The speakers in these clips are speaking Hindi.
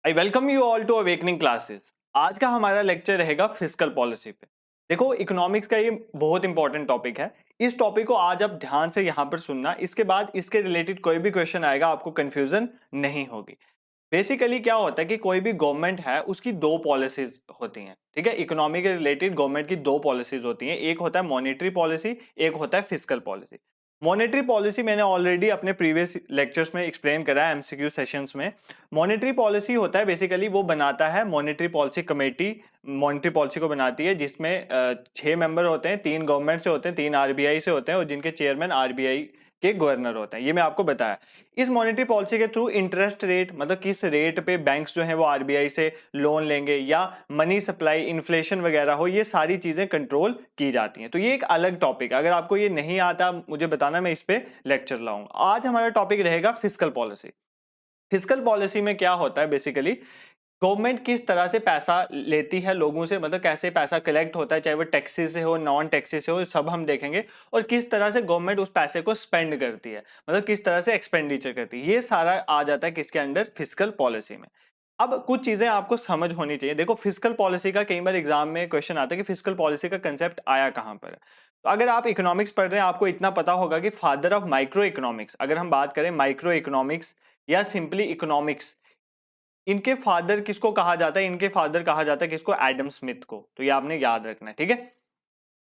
I welcome you all to awakening classes. आज का हमारा लेक्चर रहेगा फिस्कल पॉलिसी पे। देखो, इकोनॉमिक्स का ये बहुत इंपॉर्टेंट टॉपिक है। इस टॉपिक को आज आप ध्यान से यहाँ पर सुनना, इसके बाद इसके रिलेटेड कोई भी क्वेश्चन आएगा आपको कंफ्यूजन नहीं होगी। बेसिकली क्या होता है कि कोई भी गवर्नमेंट है उसकी दो पॉलिसीज होती हैं। ठीक है, इकोनॉमी के रिलेटेड गवर्नमेंट की दो पॉलिसीज होती हैं। एक होता है मॉनेटरी पॉलिसी, एक होता है फिस्कल पॉलिसी। मॉनेटरी पॉलिसी मैंने ऑलरेडी अपने प्रीवियस लेक्चर्स में एक्सप्लेन करा है एमसीक्यू सेशंस में। मॉनेटरी पॉलिसी होता है बेसिकली वो बनाता है monetary policy committee. Monetary policy को बनाती है जिसमें 6 मेंबर होते हैं, 3 गवर्नमेंट से होते हैं, 3 आरबीआई से होते हैं और जिनके चेयरमैन आरबीआई के गवर्नर होते हैं। ये मैं आपको बताया। इस मॉनेटरी पॉलिसी के थ्रू इंटरेस्ट रेट, मतलब किस रेट पे बैंक्स जो है वो आरबीआई से लोन लेंगे या मनी सप्लाई, इन्फ्लेशन वगैरह हो, ये सारी चीजें कंट्रोल की जाती हैं। तो ये एक अलग टॉपिक है। अगर आपको ये नहीं आता मुझे बताना, मैं इस पे लेक्चर लाऊंगा। आज हमारा टॉपिक रहेगा फिस्कल पॉलिसी। फिस्कल पॉलिसी में क्या होता है बेसिकली, गवर्नमेंट किस तरह से पैसा लेती है लोगों से, मतलब कैसे पैसा कलेक्ट होता है, चाहे वो टैक्सेस से हो, नॉन टैक्सेस से हो, सब हम देखेंगे। और किस तरह से गवर्नमेंट उस पैसे को स्पेंड करती है, मतलब किस तरह से एक्सपेंडिचर करती है, ये सारा आ जाता है किसके अंडर, फिस्कल पॉलिसी में। अब कुछ चीजें आपको समझ होनी चाहिए। देखो, फिस्कल पॉलिसी का कई बार एग्जाम में क्वेश्चन आता है कि फिस्कल पॉलिसी का कंसेप्ट आया कहां पर है। तो अगर आप इकोनॉमिक्स पढ़ रहे हैं आपको इतना पता होगा कि फादर ऑफ माइक्रो इकोनॉमिक्स, अगर हम बात करें माइक्रो इकोनॉमिक्स या सिंपली इकोनॉमिक्स, इनके फादर किसको कहा जाता है, इनके फादर कहा जाता है किसको, एडम स्मिथ को। तो ये आपने याद रखना है, ठीक है।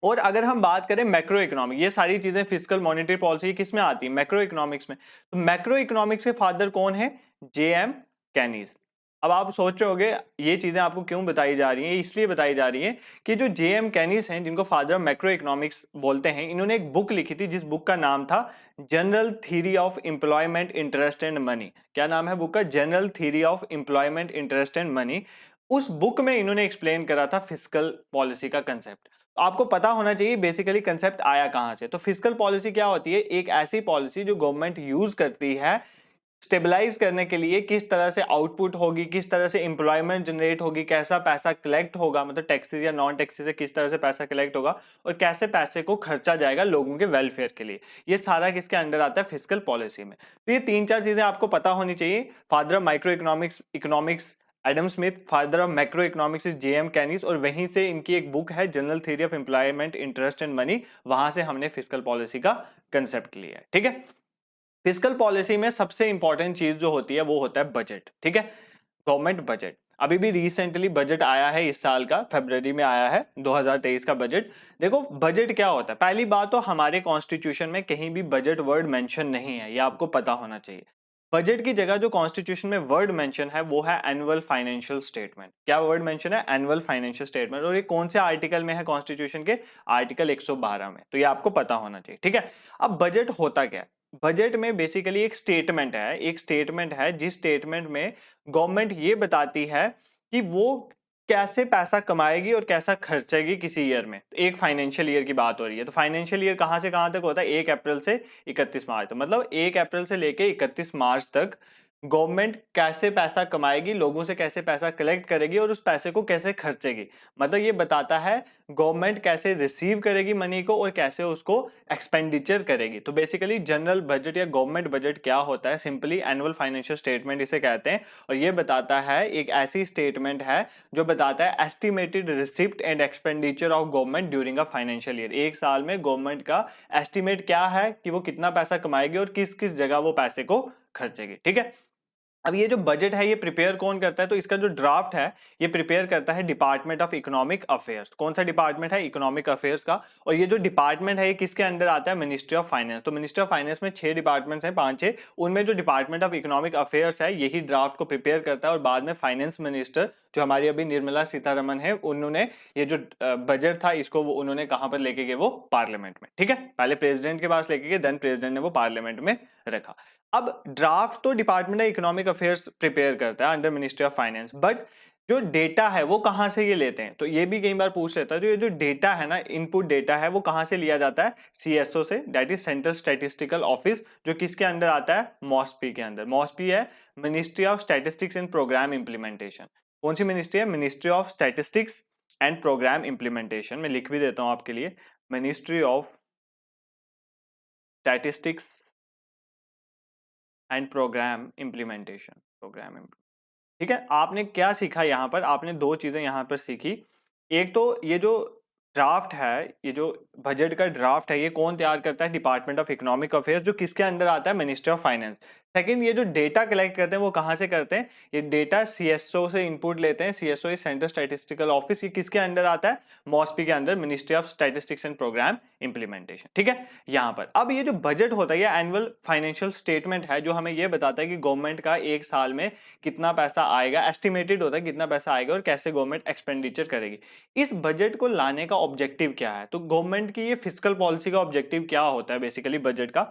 और अगर हम बात करें मैक्रो इकोनॉमिक, ये सारी चीजें फिस्कल मॉनेटरी पॉलिसी किस में आती है, मैक्रो इकोनॉमिक्स में। तो मैक्रो इकोनॉमिक्स के फादर कौन है, जे एम कैनीज। अब आप सोच रहे होगे ये चीजें आपको क्यों बताई जा रही हैं। इसलिए बताई जा रही हैं कि जो जे एम कैनीज हैं, जिनको फादर ऑफ मैक्रो इकोनॉमिक्स बोलते हैं, इन्होंने एक बुक लिखी थी जिस बुक का नाम था general theory of employment, interest and money. क्या नाम है बुक का, general theory of employment, interest and money. उस बुक में इन्होंने एक्सप्लेन करा था फिस्कल पॉलिसी का कंसेप्ट। आपको पता होना चाहिए बेसिकली कंसेप्ट आया कहां से। तो फिस्कल पॉलिसी क्या होती है, एक ऐसी पॉलिसी जो गवर्नमेंट यूज करती है स्टेबलाइज करने के लिए, किस तरह से आउटपुट होगी, किस तरह से एम्प्लॉयमेंट जनरेट होगी, कैसा पैसा कलेक्ट होगा, मतलब टैक्सेस या नॉन टैक्सेस से किस तरह से पैसा कलेक्ट होगा और कैसे पैसे को खर्चा जाएगा लोगों के वेलफेयर के लिए। ये सारा किसके अंडर आता है, फिस्कल पॉलिसी में। तो ये तीन चार चीजें आपको पता होनी चाहिए। Father of microeconomics economics Adam Smith, father of macroeconomics is J M Keynes, और वहीं से इनकी एक बुक है general theory of employment, interest and money. वहां से हमने फिस्कल पॉलिसी का कंसेप्ट लिया है, ठीक है। फिस्कल पॉलिसी में सबसे इंपॉर्टेंट चीज जो होती है वो होता है बजट, ठीक है। Government budget. अभी भी रिसेंटली बजट आया है, इस साल का फरवरी में आया है 2023 का बजट। देखो, बजट क्या होता है, पहली बात तो हमारे कॉन्स्टिट्यूशन में कहीं भी बजट वर्ड मेंशन नहीं है, ये आपको पता होना चाहिए। बजट की जगह जो कॉन्स्टिट्यूशन में वर्ड मेंशन है वो है एनुअल फाइनेंशियल स्टेटमेंट। क्या वर्ड मेंशन है, एनुअल फाइनेंशियल स्टेटमेंट। और ये कौन से आर्टिकल में है कॉन्स्टिट्यूशन के, आर्टिकल 112 में। तो ये आपको पता होना चाहिए, ठीक है। अब बजट होता क्या है, बजट में बेसिकली एक स्टेटमेंट है, एक स्टेटमेंट है जिस स्टेटमेंट में गवर्नमेंट ये बताती है कि वो कैसे पैसा कमाएगी और कैसा खर्चेगी किसी ईयर में। तो एक फाइनेंशियल ईयर की बात हो रही है। तो फाइनेंशियल ईयर कहां से कहां तक होता है, 1 अप्रैल से 31 मार्च तक, मतलब 1 अप्रैल से लेके 31 मार्च तक गवर्नमेंट कैसे पैसा कमाएगी, लोगों से कैसे पैसा कलेक्ट करेगी और उस पैसे को कैसे खर्चेगी। मतलब ये बताता है गवर्नमेंट कैसे रिसीव करेगी मनी को और कैसे उसको एक्सपेंडिचर करेगी। तो बेसिकली जनरल बजट या गवर्नमेंट बजट क्या होता है, सिंपली एनुअल फाइनेंशियल स्टेटमेंट इसे कहते हैं। और ये बताता है, एक ऐसी स्टेटमेंट है जो बताता है estimated receipt and expenditure of government during a financial year. एक साल में गवर्नमेंट का एस्टिमेट क्या है कि वो कितना पैसा कमाएगी और किस किस जगह वो पैसे को खर्चेगी, ठीक है। अब ये जो बजट है ये प्रिपेयर कौन करता है, तो इसका जो ड्राफ्ट है ये प्रिपेयर करता है डिपार्टमेंट ऑफ इकोनॉमिक अफेयर्स। कौन सा डिपार्टमेंट है, इकोनॉमिक अफेयर्स का। और ये जो डिपार्टमेंट है ये किसके अंदर आता है, मिनिस्ट्री ऑफ फाइनेंस। तो मिनिस्ट्री ऑफ फाइनेंस में 6 डिपार्टमेंट्स हैं, 5 6, उनमें जो डिपार्टमेंट ऑफ इकोनॉमिक अफेयर्स है यही ड्राफ्ट को प्रिपेयर करता है। और बाद में फाइनेंस मिनिस्टर जो हमारी अभी निर्मला सीतारमन है, उन्होंने ये जो बजट था इसको उन्होंने कहां पर लेके गए, वो पार्लियामेंट में, ठीक है। पहले प्रेसिडेंट के पास लेके गए, देन प्रेसिडेंट ने वो पार्लियामेंट में रखा। अब ड्राफ्ट तो department of economic affairs prepare करता है under ministry of finance, but जो डेटा है वो कहां से ये लेते हैं, तो ये भी कई बार पूछ लेता है। तो ये जो डेटा है ना, इनपुट डेटा है, वो कहां से लिया जाता है, सीएसओ से, that is central statistical office, जो किसके अंदर आता है, मॉस्पी के अंदर। मॉस्पी है ministry of statistics and programme implementation. कौन सी मिनिस्ट्री है, ministry of statistics and programme implementation. मैं लिख भी देता हूं आपके लिए, ministry of statistics and programme implementation, programme ठीक है, आपने क्या सीखा यहाँ पर, आपने दो चीजें यहाँ पर सीखी। एक तो ये जो ड्राफ्ट है, ये जो बजट का ड्राफ्ट है, ये कौन तैयार करता है? डिपार्टमेंट ऑफ इकोनॉमिक अफेयर्स, जो किसके अंडर आता है? Ministry of finance. सेकंड, ये जो डेटा कलेक्ट करते हैं वो कहाँ से करते हैं? ये डेटा सीएसओ से इनपुट लेते हैं। सीएसओ सेंट्रल स्टैटिस्टिकल ऑफिस, ये किसके अंडर आता है? मॉस्पी के अंदर, ministry of statistics and programme implementation. ठीक है, यहाँ पर अब ये जो बजट होता है, ये एनुअल फाइनेंशियल स्टेटमेंट है, जो हमें ये बताता है कि गवर्नमेंट का एक साल में कितना पैसा आएगा, एस्टिमेटेड होता है कितना पैसा आएगा और कैसे गवर्नमेंट एक्सपेंडिचर करेगी। इस बजट को लाने का ऑब्जेक्टिव क्या है? तो गवर्नमेंट की ये फिस्कल पॉलिसी का ऑब्जेक्टिव क्या होता है बेसिकली बजट का?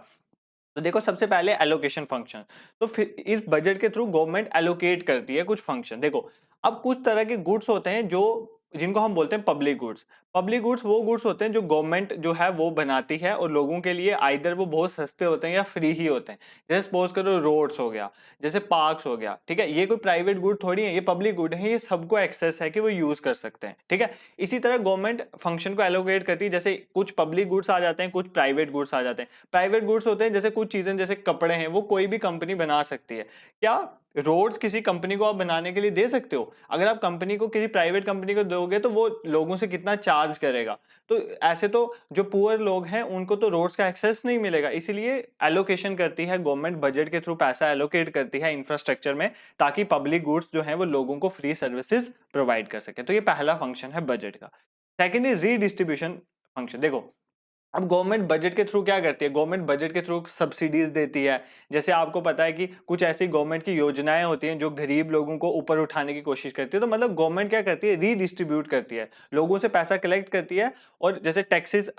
तो देखो, सबसे पहले एलोकेशन फंक्शन। तो फिर इस बजट के थ्रू गवर्नमेंट एलोकेट करती है कुछ फंक्शन। देखो, अब कुछ तरह के गुड्स होते हैं जो जिनको हम बोलते हैं पब्लिक गुड्स। पब्लिक गुड्स वो गुड्स होते हैं जो गवर्नमेंट जो है वो बनाती है और लोगों के लिए आइदर वो बहुत सस्ते होते हैं या फ्री ही होते हैं। जैसे सपोज करो रोड्स हो गया, जैसे पार्क्स हो गया, ठीक है, ये कोई प्राइवेट गुड थोड़ी है, ये पब्लिक गुड है, ये सबको एक्सेस है कि वो यूज कर सकते हैं। ठीक है, इसी तरह गवर्नमेंट फंक्शन को एलोकेट करती है, जैसे कुछ पब्लिक गुड्स आ जाते हैं, कुछ प्राइवेट गुड्स आ जाते हैं। प्राइवेट गुड्स होते हैं जैसे कुछ चीजें, जैसे कपड़े हैं, वो कोई भी कंपनी बना सकती है। क्या रोड्स किसी कंपनी को आप बनाने के लिए दे सकते हो? अगर आप कंपनी को, किसी प्राइवेट कंपनी को दोगे तो वो लोगों से कितना चार्ज करेगा? तो ऐसे तो जो पुअर लोग हैं उनको तो रोड्स का एक्सेस नहीं मिलेगा। इसीलिए एलोकेशन करती है गवर्नमेंट, बजट के थ्रू पैसा एलोकेट करती है इंफ्रास्ट्रक्चर में, ताकि पब्लिक गुड्स जो है वो लोगों को फ्री सर्विसेज प्रोवाइड कर सके। तो ये पहला फंक्शन है बजट का। Second is redistribution function. देखो, अब गवर्नमेंट बजट के थ्रू क्या करती है? गवर्नमेंट बजट के थ्रू सब्सिडीज देती है। जैसे आपको पता है कि कुछ ऐसी गवर्नमेंट की योजनाएं होती हैं जो गरीब लोगों को ऊपर उठाने की कोशिश करती है। तो मतलब गवर्नमेंट क्या करती है? रीडिस्ट्रीब्यूट करती है, लोगों से पैसा कलेक्ट करती है। और जैसे टैक्सेस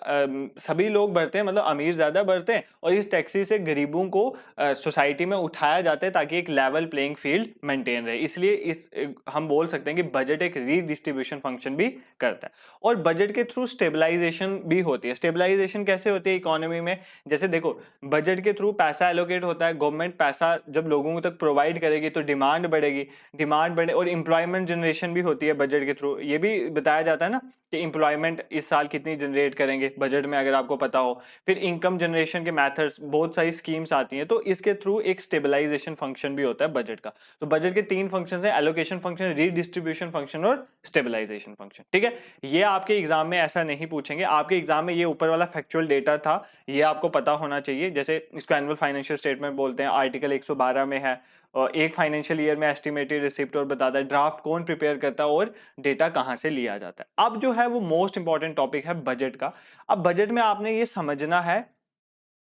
सभी लोग भरते हैं, मतलब अमीर ज्यादा भरते हैं, और इस टैक्सी से गरीबों को सोसाइटी में उठाया जाता है ताकि एक लेवल प्लेइंग फील्ड मेंटेन रहे। इसलिए हम बोल सकते हैं कि बजट एक रीडिस्ट्रीब्यूशन फंक्शन भी करता है। और बजट के थ्रू स्टेबलाइजेशन भी होती है। स्टेबलाइजेशन कैसे होती है इकोनॉमी में? जैसे देखो, बजट के थ्रू पैसा एलोकेट होता है, गवर्नमेंट पैसा जब लोगों तक प्रोवाइड करेगी तो डिमांड बढ़ेगी, डिमांड बढ़े, और एम्प्लॉयमेंट जनरेशन भी होती है बजट के थ्रू। ये भी बताया जाता है ना कि एम्प्लॉयमेंट इस साल कितनी जनरेट करेंगे बजट में, अगर आपको पता हो। फिर इनकम जनरेशन के मेथड्स, बहुत सारी स्कीम्स आती हैं, तो इसके थ्रू एक स्टेबलाइजेशन फंक्शन भी होता है बजट का। तो बजट के तीन फंक्शन है, एलोकेशन फंक्शन, रीडिस्ट्रीब्यूशन फंक्शन और स्टेबलाइजेशन फंक्शन। ठीक है, ये आपके एग्जाम में ऐसा नहीं पूछेंगे। आपके एग्जाम में ये ऊपर वाला फैक्चुअल डेटा था, ये आपको पता होना चाहिए। जैसे इसको एनुअल फाइनेंशियल स्टेटमेंट बोलते हैं, आर्टिकल 112 में है, और एक फाइनेंशियल ईयर में एस्टिमेटेड रिसिप्ट और बताता है ड्राफ्ट कौन प्रिपेयर करता है और डेटा कहां से लिया जाता है। अब जो है वो मोस्ट इंपॉर्टेंट टॉपिक है बजट का। अब बजट में आपने ये समझना है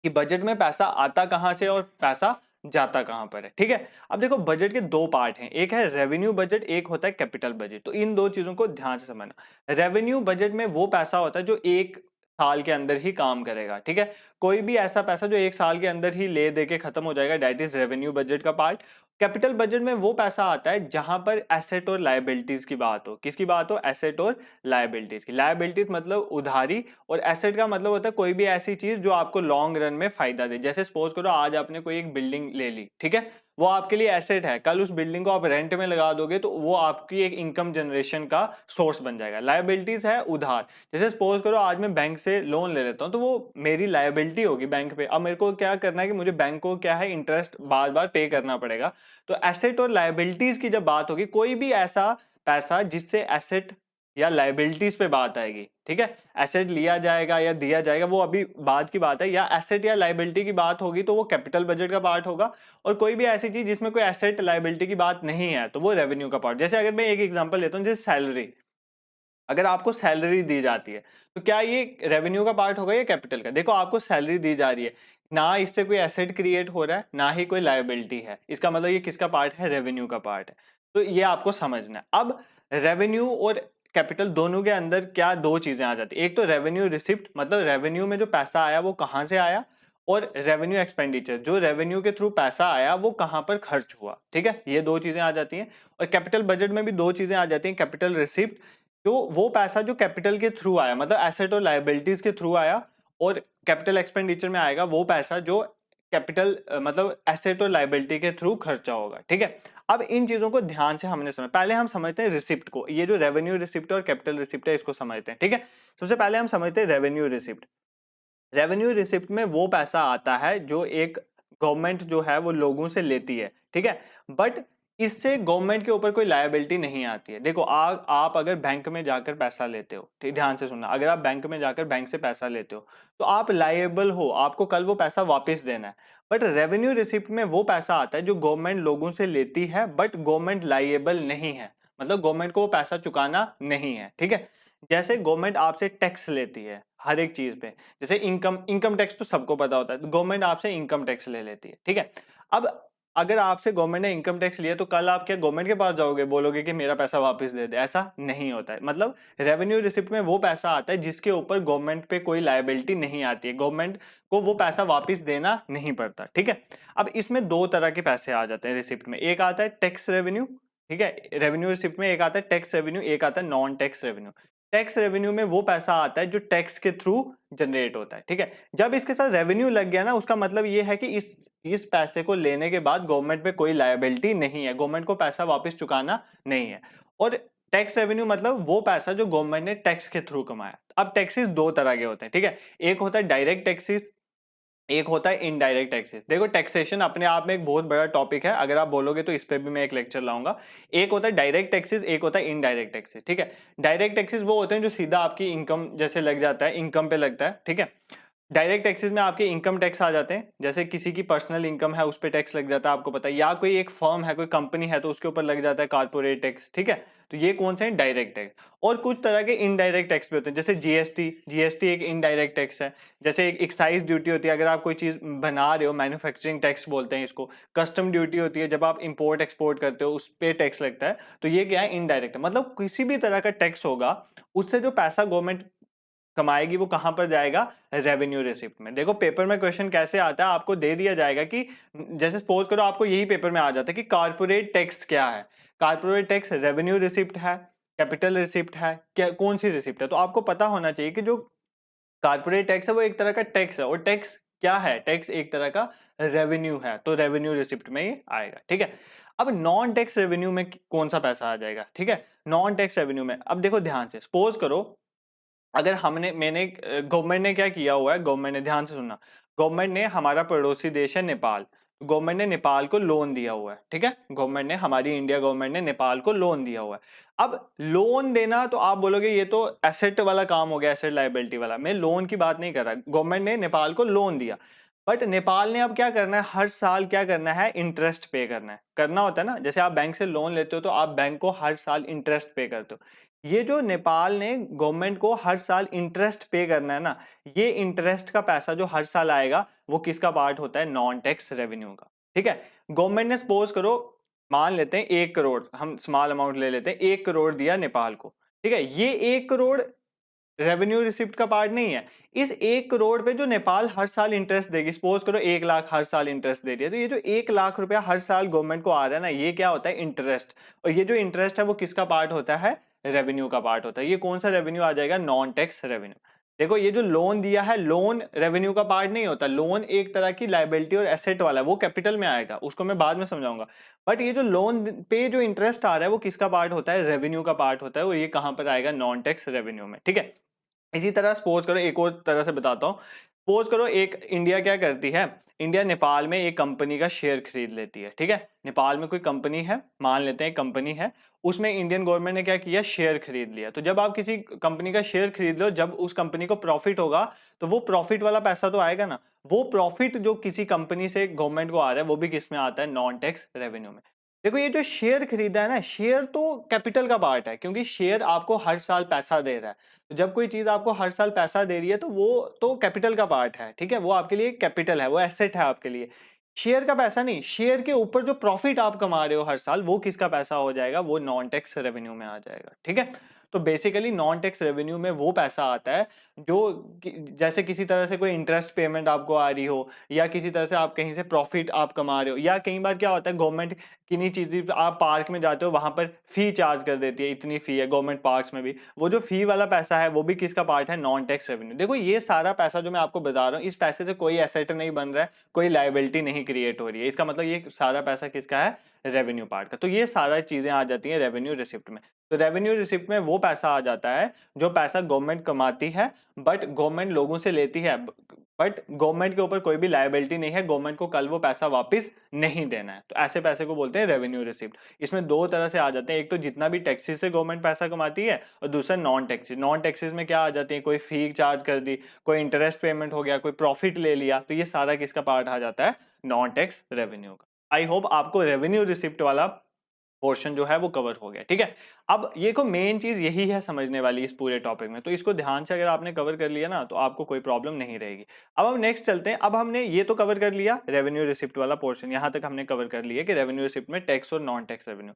कि बजट में पैसा आता कहां से और पैसा जाता कहां पर है। ठीक है, अब देखो, बजट के दो पार्ट हैं, एक है रेवेन्यू बजट, एक होता है कैपिटल बजट। तो इन दो चीजों को ध्यान से समझना। रेवेन्यू बजट में वो पैसा होता है जो एक साल के अंदर ही काम करेगा। ठीक है, कोई भी ऐसा पैसा जो एक साल के अंदर ही ले दे के खत्म हो जाएगा, दैट इज रेवेन्यू बजट का पार्ट। कैपिटल बजट में वो पैसा आता है जहां पर एसेट और लायबिलिटीज की बात हो। किसकी बात हो? एसेट और लायबिलिटीज की। लायबिलिटीज मतलब उधारी, और एसेट का मतलब होता है कोई भी ऐसी चीज जो आपको लॉन्ग रन में फायदा दे। जैसे सपोज करो आज आपने कोई एक बिल्डिंग ले ली, ठीक है, वो आपके लिए एसेट है, कल उस बिल्डिंग को आप रेंट में लगा दोगे तो वो आपकी एक इनकम जनरेशन का सोर्स बन जाएगा। लायबिलिटीज है उधार। जैसे सपोज करो आज मैं बैंक से लोन ले लेता हूँ, तो वो मेरी लायबिलिटी होगी बैंक पे। अब मेरे को क्या करना है कि मुझे बैंक को क्या है, इंटरेस्ट बार बार पे करना पड़ेगा। तो एसेट और लायबिलिटीज की जब बात होगी, कोई भी ऐसा पैसा जिससे एसेट या लायबिलिटीज पे बात आएगी, ठीक है, एसेट लिया जाएगा या दिया जाएगा, वो अभी बाद की बात है, या एसेट या लायबिलिटी की बात होगी तो वो कैपिटल बजट का पार्ट होगा। और कोई भी ऐसी चीज जिसमें कोई एसेट लायबिलिटी की बात नहीं है तो वो रेवेन्यू का पार्ट। जैसे अगर मैं एक एग्जांपल लेता हूँ, जैसे सैलरी, अगर आपको सैलरी दी जाती है तो क्या ये रेवेन्यू का पार्ट होगा या कैपिटल का? देखो, आपको सैलरी दी जा रही है, ना इससे कोई एसेट क्रिएट हो रहा है, ना ही कोई लायबिलिटी है, इसका मतलब ये किसका पार्ट है? रेवेन्यू का पार्ट है। तो ये आपको समझना है। अब रेवेन्यू और कैपिटल दोनों के अंदर क्या दो चीजें आ जाती है, एक तो रेवेन्यू रिसिप्ट, मतलब रेवेन्यू में जो पैसा आया वो कहां से आया, और रेवेन्यू एक्सपेंडिचर, जो रेवेन्यू के थ्रू पैसा आया वो कहां पर खर्च हुआ। ठीक है, ये दो चीजें आ जाती हैं। और कैपिटल बजट में भी दो चीजें आ जाती हैं, कैपिटल रिसिप्ट, जो वो पैसा जो कैपिटल के थ्रू आया, मतलब एसेट और लायबिलिटीज के थ्रू आया, और कैपिटल एक्सपेंडिचर में आएगा वो पैसा जो कैपिटल मतलब एसेट और लायबिलिटी के थ्रू खर्चा होगा। ठीक है, अब इन चीजों को ध्यान से हमने समझ, पहले हम समझते हैं रिसिप्ट को, ये जो रेवेन्यू रिसिप्ट और कैपिटल रिसिप्ट है इसको समझते हैं। ठीक है, सबसे पहले हम समझते हैं रेवेन्यू रिसिप्ट। रेवेन्यू रिसिप्ट में वो पैसा आता है जो एक गवर्नमेंट जो है वो लोगों से लेती है। ठीक है, बट इससे गवर्नमेंट के ऊपर कोई लायबिलिटी नहीं आती है। देखो आप अगर बैंक में जाकर पैसा लेते हो, ठीक, ध्यान से सुनना, अगर आप बैंक में जाकर बैंक से पैसा लेते हो तो आप लायबल हो, आपको कल वो पैसा वापस देना है। बट रेवेन्यू रिसिप्ट में वो पैसा आता है जो गवर्नमेंट लोगों से लेती है, बट गवर्नमेंट लायबल नहीं है, मतलब गवर्नमेंट को वो पैसा चुकाना नहीं है। ठीक है, जैसे गवर्नमेंट आपसे टैक्स लेती है हर एक चीज पे, जैसे इनकम टैक्स तो सबको पता होता है, तो गवर्नमेंट आपसे इनकम टैक्स ले लेती है। ठीक है, अब अगर आपसे गवर्नमेंट ने इनकम टैक्स लिया तो कल आप क्या गवर्नमेंट के पास जाओगे, बोलोगे कि मेरा पैसा वापस दे दे? ऐसा नहीं होता है। मतलब रेवेन्यू रिसिप्ट में वो पैसा आता है जिसके ऊपर गवर्नमेंट पे कोई लायबिलिटी नहीं आती है, गवर्नमेंट को वो पैसा वापस देना नहीं पड़ता। ठीक है, अब इसमें दो तरह के पैसे आ जाते हैं रिसिप्ट में, एक आता है टैक्स रेवेन्यू, ठीक है, रेवेन्यू रिसिप्ट में एक आता है टैक्स रेवेन्यू, एक आता है non tax revenue. Tax revenue में वो पैसा आता है जो टैक्स के थ्रू जनरेट होता है। ठीक है, जब इसके साथ रेवेन्यू लग गया ना, उसका मतलब ये है कि इस पैसे को लेने के बाद गवर्नमेंट पे कोई लायबिलिटी नहीं है, गवर्नमेंट को पैसा वापस चुकाना नहीं है। और टैक्स रेवेन्यू मतलब वो पैसा जो गवर्नमेंट ने टैक्स के थ्रू कमाया। अब टैक्सेस दो तरह के होते हैं, ठीक है, एक होता है डायरेक्ट टैक्सेस, एक होता है इनडायरेक्ट टैक्सेस। देखो टैक्सेशन अपने आप में एक बहुत बड़ा टॉपिक है, अगर आप बोलोगे तो इस पे भी मैं एक लेक्चर लाऊंगा। एक होता है डायरेक्ट टैक्सेस, एक होता है इनडायरेक्ट टैक्सेस। ठीक है, डायरेक्ट टैक्सेस वो होते हैं जो सीधा आपकी इनकम जैसे लग जाता है, इनकम पे लगता है। ठीक है, डायरेक्ट टैक्सेस में आपके इनकम टैक्स आ जाते हैं, जैसे किसी की पर्सनल इनकम है उस पर टैक्स लग जाता है, आपको पता है, या कोई एक फर्म है, कोई कंपनी है तो उसके ऊपर लग जाता है कारपोरेट टैक्स। ठीक है, तो ये कौन से हैं? Direct tax. और कुछ तरह के इनडायरेक्ट टैक्स भी होते हैं, जैसे जीएसटी, जीएसटी एक इनडायरेक्ट टैक्स है। जैसे एक एक्साइज ड्यूटी होती है, अगर आप कोई चीज बना रहे हो, मैन्युफैक्चरिंग टैक्स बोलते हैं इसको। कस्टम ड्यूटी होती है, जब आप इंपोर्ट एक्सपोर्ट करते हो उस पर टैक्स लगता है, तो ये क्या है? इनडायरेक्ट। मतलब किसी भी तरह का टैक्स होगा, उससे जो पैसा गवर्नमेंट कमाएगी वो कहां पर जाएगा? रेवेन्यू रिसिप्ट में। देखो पेपर में क्वेश्चन कैसे आता है, आपको दे दिया जाएगा कि जैसे सपोज करो आपको यही पेपर में आ जाता है कि कारपोरेट टैक्स क्या है। कारपोरेट टैक्स रेवेन्यू रिसिप्ट है, कैपिटल रिसिप्ट है, क्या कौन सी रिसिप्ट है? तो आपको पता होना चाहिए कि जो कारपोरेट टैक्स है वो एक तरह का टैक्स है, और टैक्स क्या है? टैक्स एक तरह का रेवेन्यू है, तो रेवेन्यू रिसिप्ट में ये आएगा। ठीक है, अब नॉन टैक्स रेवेन्यू में कौन सा पैसा आ जाएगा? ठीक है, नॉन टैक्स रेवेन्यू में अब देखो ध्यान से, सपोज करो अगर मैंने गवर्नमेंट ने क्या किया हुआ है, गवर्नमेंट ने, ध्यान से सुनना, गवर्नमेंट ने, हमारा पड़ोसी देश है नेपाल, गवर्नमेंट ने नेपाल को लोन दिया हुआ है। ठीक है, गवर्नमेंट ने, हमारी इंडिया गवर्नमेंट ने नेपाल को लोन दिया हुआ है। अब लोन देना तो आप बोलोगे ये तो एसेट वाला काम हो गया, एसेट लायबिलिटी वाला। मैं लोन की बात नहीं कर रहा, गवर्नमेंट ने नेपाल को लोन दिया, बट नेपाल ने अब क्या करना है? हर साल क्या करना है? इंटरेस्ट पे करना है। करना होता है ना, जैसे आप बैंक से लोन लेते हो तो आप बैंक को हर साल इंटरेस्ट पे करते हो। ये जो नेपाल ने गवर्नमेंट को हर साल इंटरेस्ट पे करना है ना, ये इंटरेस्ट का पैसा जो हर साल आएगा वो किसका पार्ट होता है? नॉन टैक्स रेवेन्यू का। ठीक है, गवर्नमेंट ने सपोज करो, मान लेते हैं 1 करोड़, हम स्मॉल अमाउंट ले लेते हैं, 1 करोड़ दिया नेपाल को। ठीक है, ये 1 करोड़ रेवेन्यू रिसिप्ट का पार्ट नहीं है। इस 1 करोड़ पे जो नेपाल हर साल इंटरेस्ट देगी, सपोज करो 1 लाख हर साल इंटरेस्ट दे रही है, तो ये जो 1 लाख रुपया हर साल गवर्नमेंट को आ रहा है ना, ये क्या होता है? इंटरेस्ट। और ये जो इंटरेस्ट है वो किसका पार्ट होता है? रेवेन्यू का पार्ट होता है। ये कौन सा रेवेन्यू आ जाएगा? Non tax revenue. देखो ये जो लोन दिया है, लोन रेवेन्यू का पार्ट नहीं होता, लोन एक तरह की लायबिलिटी और एसेट वाला है, वो कैपिटल में आएगा, उसको मैं बाद में समझाऊंगा। बट ये जो लोन पे जो इंटरेस्ट आ रहा है वो किसका पार्ट होता है? रेवेन्यू का पार्ट होता है, और ये कहां पर आएगा? नॉन टैक्स रेवेन्यू में। ठीक है, इसी तरह सपोज करो, एक और तरह से बताता हूं, सपोज करो एक इंडिया क्या करती है, इंडिया नेपाल में एक कंपनी का शेयर खरीद लेती है। ठीक है, नेपाल में कोई कंपनी है, मान लेते हैं कंपनी है, उसमें इंडियन गवर्नमेंट ने क्या किया? शेयर खरीद लिया। तो जब आप किसी कंपनी का शेयर खरीद लो, जब उस कंपनी को प्रॉफिट होगा तो वो प्रॉफिट वाला पैसा तो आएगा ना, वो प्रॉफिट जो किसी कंपनी से गवर्नमेंट को आ रहा है वो भी किस में आता है? नॉन टैक्स रेवेन्यू में। देखो ये जो शेयर खरीदा है ना, शेयर तो कैपिटल का पार्ट है, क्योंकि शेयर आपको हर साल पैसा दे रहा है। तो जब कोई चीज आपको हर साल पैसा दे रही है तो वो तो कैपिटल का पार्ट है। ठीक है, वो आपके लिए कैपिटल है, वो एसेट है आपके लिए। शेयर का पैसा नहीं, शेयर के ऊपर जो प्रॉफिट आप कमा रहे हो हर साल, वो किसका पैसा हो जाएगा? वो नॉन टैक्स रेवेन्यू में आ जाएगा। ठीक है, तो बेसिकली नॉन टैक्स रेवेन्यू में वो पैसा आता है जो जैसे किसी तरह से कोई इंटरेस्ट पेमेंट आपको आ रही हो, या किसी तरह से आप कहीं से प्रॉफिट आप कमा रहे हो, या कई बार क्या होता है गवर्नमेंट किन्हीं चीजें, आप पार्क में जाते हो वहां पर फी चार्ज कर देती है, इतनी फी है गवर्नमेंट पार्क्स में भी, वो जो फी वाला पैसा है वो भी किसका पार्ट है? Non tax revenue. देखो ये सारा पैसा जो मैं आपको बता रहा हूँ, इस पैसे से कोई एसेट नहीं बन रहा है, कोई लायबिलिटी नहीं क्रिएट हो रही है, इसका मतलब ये सारा पैसा किसका है? रेवेन्यू पार्ट का। तो ये सारा चीजें आ जाती हैं रेवेन्यू रिसिप्ट में। तो रेवेन्यू रिसिप्ट में वो पैसा आ जाता है जो पैसा गवर्नमेंट कमाती है, बट गवर्नमेंट लोगों से लेती है। बट गवर्नमेंट के ऊपर कोई भी लायबिलिटी नहीं है, गवर्नमेंट को कल वो पैसा वापस नहीं देना है, तो ऐसे पैसे को बोलते हैं रेवेन्यू रिसिप्ट। इसमें दो तरह से आ जाते हैं, एक तो जितना भी टैक्सेस से गवर्नमेंट पैसा कमाती है, और दूसरा नॉन टैक्सेस। नॉन टैक्सेस में क्या आ जाती है, कोई फी चार्ज कर दी, कोई इंटरेस्ट पेमेंट हो गया, कोई प्रॉफिट ले लिया, तो ये सारा किसका पार्ट आ जाता है, नॉन टैक्स रेवेन्यू का। आई होप आपको रेवेन्यू रिसिप्ट वाला पोर्शन जो है वो कवर हो गया, ठीक है। अब ये को मेन चीज यही है समझने वाली इस पूरे टॉपिक में, तो इसको ध्यान से अगर आपने कवर कर लिया ना तो आपको कोई प्रॉब्लम नहीं रहेगी। अब हम नेक्स्ट चलते हैं। अब हमने ये तो कवर कर लिया रेवेन्यू रिसिप्ट वाला पोर्शन, यहां तक हमने कवर कर लिया कि रेवेन्यू रिसिप्ट में टैक्स और नॉन टैक्स रेवेन्यू।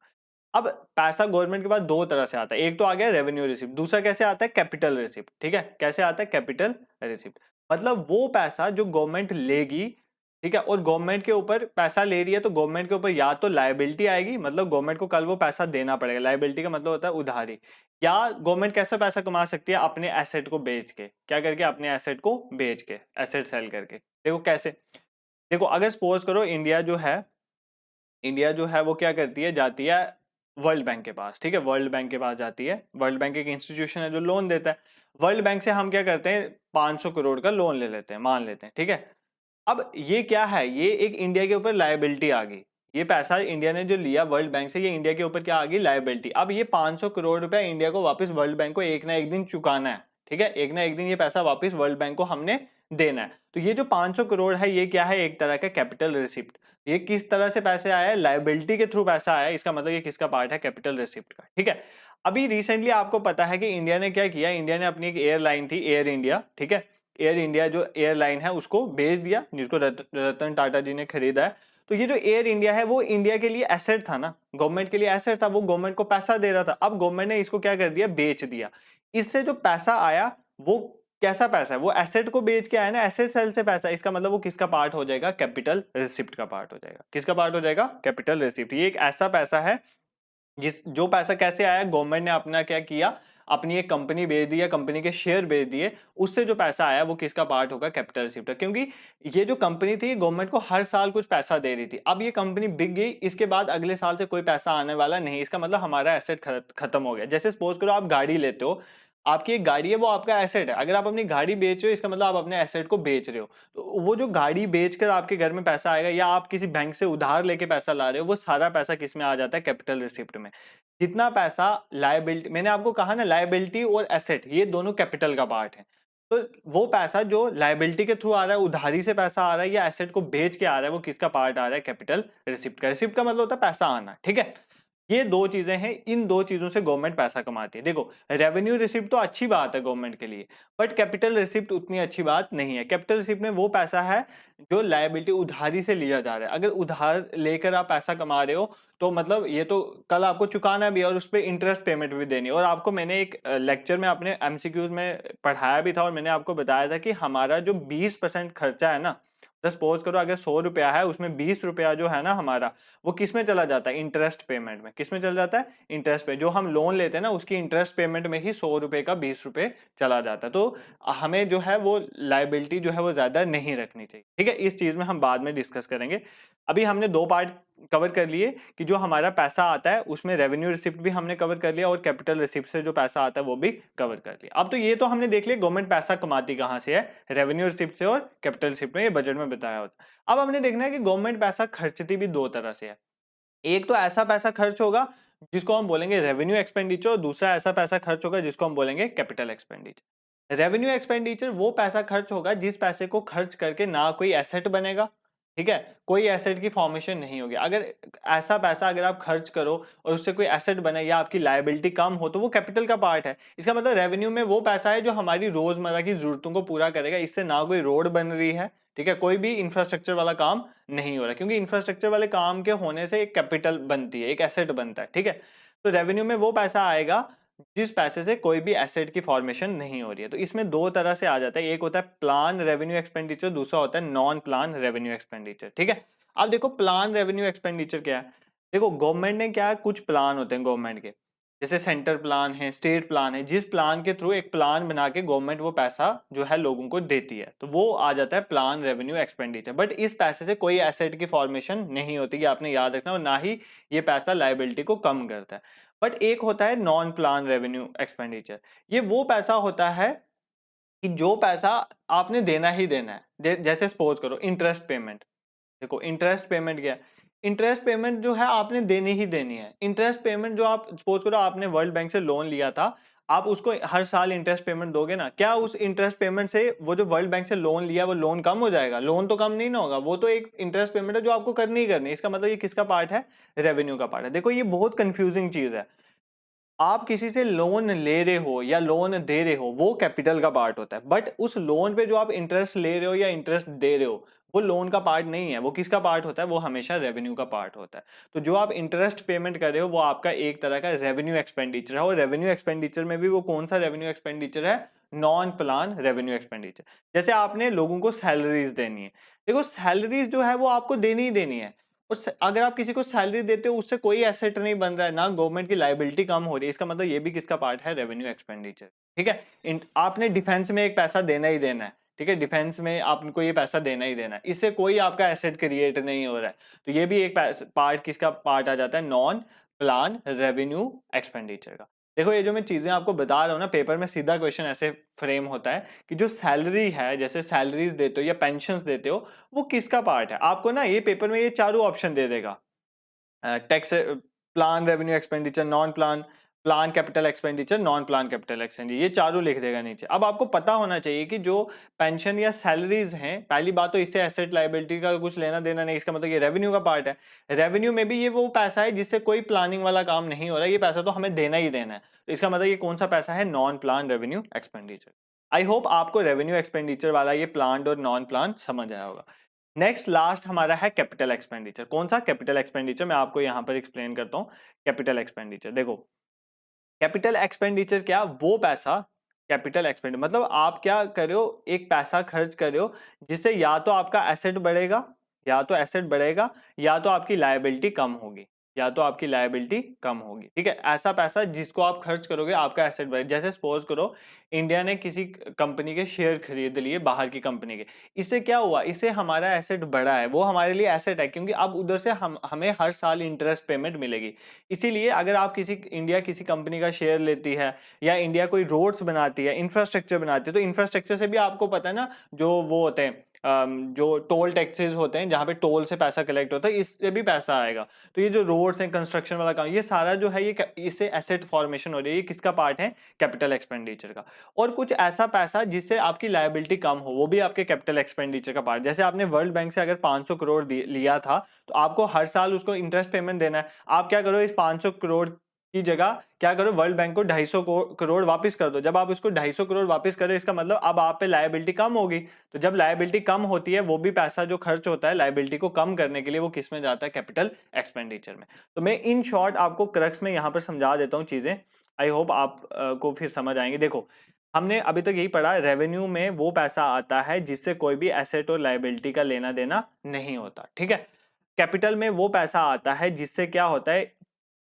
अब पैसा गवर्नमेंट के पास दो तरह से आता है, एक तो आ गया रेवेन्यू रिसिप्ट, दूसरा कैसे आता है, कैपिटल रिसिप्ट, ठीक है। कैसे आता है, कैपिटल रिसिप्ट, मतलब वो पैसा जो गवर्नमेंट लेगी, ठीक है, और गवर्नमेंट के ऊपर पैसा ले रही है तो गवर्नमेंट के ऊपर या तो लायबिलिटी आएगी, मतलब गवर्नमेंट को कल वो पैसा देना पड़ेगा, लायबिलिटी का मतलब होता है उधारी, या गवर्नमेंट कैसा पैसा कमा सकती है, अपने एसेट को बेच के, क्या करके, अपने एसेट को बेच के, एसेट सेल करके। देखो कैसे, देखो अगर सपोज करो इंडिया जो है वो क्या करती है, जाती है वर्ल्ड बैंक के पास, ठीक है, वर्ल्ड बैंक के पास जाती है। वर्ल्ड बैंक एक इंस्टीट्यूशन है जो लोन देता है। वर्ल्ड बैंक से हम क्या करते हैं, 500 करोड़ का लोन ले लेते हैं, मान लेते हैं, ठीक है। अब ये क्या है, ये एक इंडिया के ऊपर लायबिलिटी आ गई, ये पैसा इंडिया ने जो लिया वर्ल्ड बैंक से, ये इंडिया के ऊपर क्या आ गई, लायबिलिटी। अब ये 500 करोड़ रुपया इंडिया को वापस वर्ल्ड बैंक को एक ना एक दिन चुकाना है, ठीक है, एक ना एक दिन ये पैसा वापस वर्ल्ड बैंक को हमने देना है। तो ये जो 500 करोड़ है ये क्या है, एक तरह का कैपिटल रिसिप्ट। ये किस तरह से पैसे आया है, लायबिलिटी के थ्रू पैसा आया है, इसका मतलब ये किसका पार्ट है, कैपिटल रिसिप्ट का, ठीक है। अभी रिसेंटली आपको पता है कि इंडिया ने क्या किया, इंडिया ने अपनी एक एयरलाइन थी एयर इंडिया, ठीक है, एयर इंडिया जो एयरलाइन है उसको बेच दिया, जिसको रतन टाटा जी ने खरीदा है। तो ये जो एयर इंडिया है वो इंडिया के लिए एसेट था ना, गवर्नमेंट के लिए एसेट था, वो गवर्नमेंट को पैसा दे रहा था। अब गवर्नमेंट ने इसको क्या कर दिया, बेच दिया। इससे जो पैसा आया वो कैसा पैसा है, वो एसेट को बेच के आया ना, एसेट सेल से पैसा, इसका मतलब वो किसका पार्ट हो जाएगा, कैपिटल रिसिप्ट का पार्ट हो जाएगा। किसका पार्ट हो जाएगा, कैपिटल रिसिप्ट। ये एक ऐसा पैसा है जिस जो पैसा कैसे आया, गवर्नमेंट ने अपना क्या किया, अपनी एक कंपनी बेच दी या कंपनी के शेयर बेच दिए, उससे जो पैसा आया वो किसका पार्ट होगा, कैपिटल रिसिप्ट। क्योंकि ये जो कंपनी थी गवर्नमेंट को हर साल कुछ पैसा दे रही थी, अब ये कंपनी बिक गई, इसके बाद अगले साल से कोई पैसा आने वाला नहीं, इसका मतलब हमारा एसेट खत्म हो गया। जैसे सपोज करो आप गाड़ी लेते हो, आपकी एक गाड़ी है वो आपका एसेट है, अगर आप अपनी गाड़ी बेच रहे हो इसका मतलब आप अपने एसेट को बेच रहे हो। तो वो जो गाड़ी बेचकर आपके घर में पैसा आएगा, या आप किसी बैंक से उधार लेके पैसा ला रहे हो, वो सारा पैसा किस में आ जाता है, कैपिटल रिसिप्ट में। जितना पैसा लायबिलिटी, मैंने आपको कहा ना लायबिलिटी और एसेट ये दोनों कैपिटल का पार्ट है, तो वो पैसा जो लायबिलिटी के थ्रू आ रहा है, उधारी से पैसा आ रहा है या एसेट को बेच के आ रहा है, वो किसका पार्ट आ रहा है, कैपिटल रिसिप्ट का। रिसिप्ट का मतलब होता है पैसा आना, ठीक है। ये दो चीजें हैं, इन दो चीजों से गवर्नमेंट पैसा कमाती है। देखो रेवेन्यू रिसिप्ट तो अच्छी बात है गवर्नमेंट के लिए, बट कैपिटल रिसिप्ट उतनी अच्छी बात नहीं है। कैपिटल रिसिप्ट में वो पैसा है जो लायबिलिटी उधारी से लिया जा रहा है, अगर उधार लेकर आप पैसा कमा रहे हो तो मतलब ये तो कल आपको चुकाना भी है और उस पर इंटरेस्ट पेमेंट भी देनी है। और आपको मैंने एक लेक्चर में अपने एमसीक्यूज में पढ़ाया भी था और मैंने आपको बताया था कि हमारा जो 20% खर्चा है ना, सपोज करो अगर 100 रुपया है उसमें 20 रुपया जो है ना हमारा, वो किस में चला जाता है, इंटरेस्ट पेमेंट में। किस में चला जाता है, इंटरेस्ट पे। जो हम लोन लेते हैं ना उसकी इंटरेस्ट पेमेंट में ही 100 रुपए का 20 रुपए चला जाता है। तो हमें जो है वो लायबिलिटी जो है वो ज्यादा नहीं रखनी चाहिए, ठीक है। इस चीज में हम बाद में डिस्कस करेंगे। अभी हमने दो पार्ट कवर कर लिए कि जो हमारा पैसा आता है उसमें रेवेन्यू रिसिप्ट भी हमने कवर कर लिया और कैपिटल रिसिप्ट से जो पैसा आता है वो भी कवर कर लिया। अब तो ये तो हमने देख लिया गवर्नमेंट पैसा कमाती कहाँ से है, रेवेन्यू रिसिप्ट से और कैपिटल रिसिप्ट में, ये बजट में बताया होता है। अब हमने देखना है कि गवर्नमेंट पैसा खर्चती भी दो तरह से है। एक तो ऐसा पैसा खर्च होगा जिसको हम बोलेंगे रेवेन्यू एक्सपेंडिचर, और दूसरा ऐसा पैसा खर्च होगा जिसको हम बोलेंगे कैपिटल एक्सपेंडिचर। रेवेन्यू एक्सपेंडिचर वो पैसा खर्च होगा जिस पैसे को खर्च करके ना कोई एसेट बनेगा, ठीक है, कोई एसेट की फॉर्मेशन नहीं होगी। अगर ऐसा पैसा अगर आप खर्च करो और उससे कोई एसेट बने या आपकी लायबिलिटी कम हो तो वो कैपिटल का पार्ट है। इसका मतलब रेवेन्यू में वो पैसा है जो हमारी रोजमर्रा की जरूरतों को पूरा करेगा। इससे ना कोई रोड बन रही है, ठीक है, कोई भी इंफ्रास्ट्रक्चर वाला काम नहीं हो रहा, क्योंकि इंफ्रास्ट्रक्चर वाले काम के होने से एक कैपिटल बनती है, एक एसेट बनता है, ठीक है। तो रेवेन्यू में वो पैसा आएगा जिस पैसे से कोई भी एसेट की फॉर्मेशन नहीं हो रही है। तो इसमें दो तरह से आ जाता है, एक होता है प्लान रेवेन्यू एक्सपेंडिचर, दूसरा होता है नॉन प्लान रेवेन्यू एक्सपेंडिचर, ठीक है। अब देखो प्लान रेवेन्यू एक्सपेंडिचर क्या है। देखो गवर्नमेंट ने क्या, कुछ प्लान होते हैं गवर्नमेंट के, जैसे सेंटर प्लान है, स्टेट प्लान है, जिस प्लान के थ्रू एक प्लान बना के गवर्नमेंट वो पैसा जो है लोगों को देती है, तो वो आ जाता है प्लान रेवेन्यू एक्सपेंडिचर। बट इस पैसे से कोई एसेट की फॉर्मेशन नहीं होती, कि आपने याद रखना, और ना ही ये पैसा लायबिलिटी को कम करता है। बट एक होता है नॉन प्लान रेवेन्यू एक्सपेंडिचर, ये वो पैसा होता है कि जो पैसा आपने देना ही देना है, जैसे सपोज करो इंटरेस्ट पेमेंट। देखो इंटरेस्ट पेमेंट क्या है, इंटरेस्ट पेमेंट जो है आपने देनी ही देनी है। इंटरेस्ट पेमेंट जो आप सपोज करो आपने वर्ल्ड बैंक से लोन लिया था, आप उसको हर साल इंटरेस्ट पेमेंट दोगे ना, क्या उस इंटरेस्ट पेमेंट से वो जो वर्ल्ड बैंक से लोन लिया वो लोन कम हो जाएगा? लोन तो कम नहीं ना होगा, वो तो एक इंटरेस्ट पेमेंट है जो आपको करनी ही करनी है। इसका मतलब ये किसका पार्ट है? रेवेन्यू का पार्ट है। देखो ये बहुत कंफ्यूजिंग चीज है। आप किसी से लोन ले रहे हो या लोन दे रहे हो वो कैपिटल का पार्ट होता है, बट उस लोन पे जो आप इंटरेस्ट ले रहे हो या इंटरेस्ट दे रहे हो वो लोन का पार्ट नहीं है। वो किसका पार्ट होता है? वो हमेशा रेवेन्यू का पार्ट होता है। तो जो आप इंटरेस्ट पेमेंट कर रहे हो वो आपका एक तरह का रेवेन्यू एक्सपेंडिचर है। और रेवेन्यू एक्सपेंडिचर में भी वो कौन सा रेवेन्यू एक्सपेंडिचर है? Non plan revenue expenditure. जैसे आपने लोगों को सैलरीज देनी है, देखो सैलरीज जो है वो आपको देनी ही देनी है। अगर आप किसी को सैलरी देते हो उससे कोई एसेट नहीं बन रहा है, ना गवर्नमेंट की लायबिलिटी कम हो रही है, इसका मतलब ये भी किसका पार्ट है? Revenue expenditure. ठीक है, आपने डिफेंस में एक पैसा देना ही देना है। ठीक है, डिफेंस में आपको ये पैसा देना ही देना है, इससे कोई आपका एसेट क्रिएट नहीं हो रहा है, तो ये भी एक पार्ट किसका पार्ट आ जाता है? नॉन प्लान रेवेन्यू एक्सपेंडिचर का। देखो ये जो मैं चीजें आपको बता रहा हूँ ना, पेपर में सीधा क्वेश्चन ऐसे फ्रेम होता है कि जो सैलरी है, जैसे सैलरीज देते हो या पेंशन देते हो, वो किसका पार्ट है? आपको ना ये पेपर में ये चारों ऑप्शन दे देगा, tax, plan revenue expenditure, non plan, plan capital expenditure, non plan capital expenditure, ये चारों लिख देगा नीचे। अब आपको पता होना चाहिए कि जो पेंशन या सैलरीज हैं, पहली बात तो इससे एसेट लायबिलिटी का कुछ लेना देना नहीं, इसका मतलब ये रेवेन्यू का पार्ट है। रेवेन्यू में भी ये वो पैसा है जिससे कोई प्लानिंग वाला काम नहीं हो रहा है, ये पैसा तो हमें देना ही देना है, तो इसका मतलब ये कौन सा पैसा है? Non plan revenue expenditure. I hope आपको रेवेन्यू एक्सपेंडिचर वाला ये प्लान और नॉन प्लान समझ आया होगा। नेक्स्ट लास्ट हमारा है कैपिटल एक्सपेंडिचर। कौन सा? Capital expenditure. मैं आपको यहां पर एक्सप्लेन करता हूं कैपिटल एक्सपेंडिचर। देखो कैपिटल एक्सपेंडिचर क्या? वो पैसा, कैपिटल एक्सपेंडिचर मतलब आप क्या कर रहे हो, एक पैसा खर्च कर रहे हो जिससे या तो आपका एसेट बढ़ेगा, या तो एसेट बढ़ेगा, या तो आपकी लायबिलिटी कम होगी, या तो आपकी लायबिलिटी कम होगी। ठीक है, ऐसा पैसा जिसको आप खर्च करोगे आपका एसेट बढ़ेगा। जैसे सपोज करो इंडिया ने किसी कंपनी के शेयर खरीद लिए बाहर की कंपनी के, इससे क्या हुआ? इससे हमारा एसेट बढ़ा है, वो हमारे लिए एसेट है क्योंकि अब उधर से हमें हर साल इंटरेस्ट पेमेंट मिलेगी। इसीलिए अगर आप इंडिया किसी कंपनी का शेयर लेती है, या इंडिया कोई रोड्स बनाती है, इंफ्रास्ट्रक्चर बनाती है, तो इंफ्रास्ट्रक्चर से भी आपको पता है ना, जो वो होते हैं जो टोल टैक्सेस होते हैं, जहां पे टोल से पैसा कलेक्ट होता है, इससे भी पैसा आएगा। तो ये जो रोड्स हैं, कंस्ट्रक्शन वाला काम, ये सारा जो है ये इससे एसेट फॉर्मेशन हो रही है, ये किसका पार्ट है? कैपिटल एक्सपेंडिचर का। और कुछ ऐसा पैसा जिससे आपकी लायबिलिटी कम हो, वो भी आपके कैपिटल एक्सपेंडिचर का पार्ट। जैसे आपने वर्ल्ड बैंक से अगर 500 करोड़ लिया था, तो आपको हर साल उसको इंटरेस्ट पेमेंट देना है। आप क्या करो, इस 500 करोड़ की जगह क्या करो, वर्ल्ड बैंक को 250 करोड़ वापस कर दो। जब आप उसको 250 करोड़ वापस करो, इसका मतलब अब आप पे लायबिलिटी कम होगी। तो जब लायबिलिटी कम होती है, वो भी पैसा जो खर्च होता है लायबिलिटी को कम करने के लिए, वो किस में जाता है? कैपिटल एक्सपेंडिचर में। तो मैं इन शॉर्ट आपको क्रक्स में यहां पर समझा देता हूं चीजें, आई होप आप को फिर समझ आएंगे। देखो हमने अभी तक यही पढ़ा, रेवेन्यू में वो पैसा आता है जिससे कोई भी एसेट और लायबिलिटी का लेना देना नहीं होता। ठीक है, कैपिटल में वो पैसा आता है जिससे क्या होता है?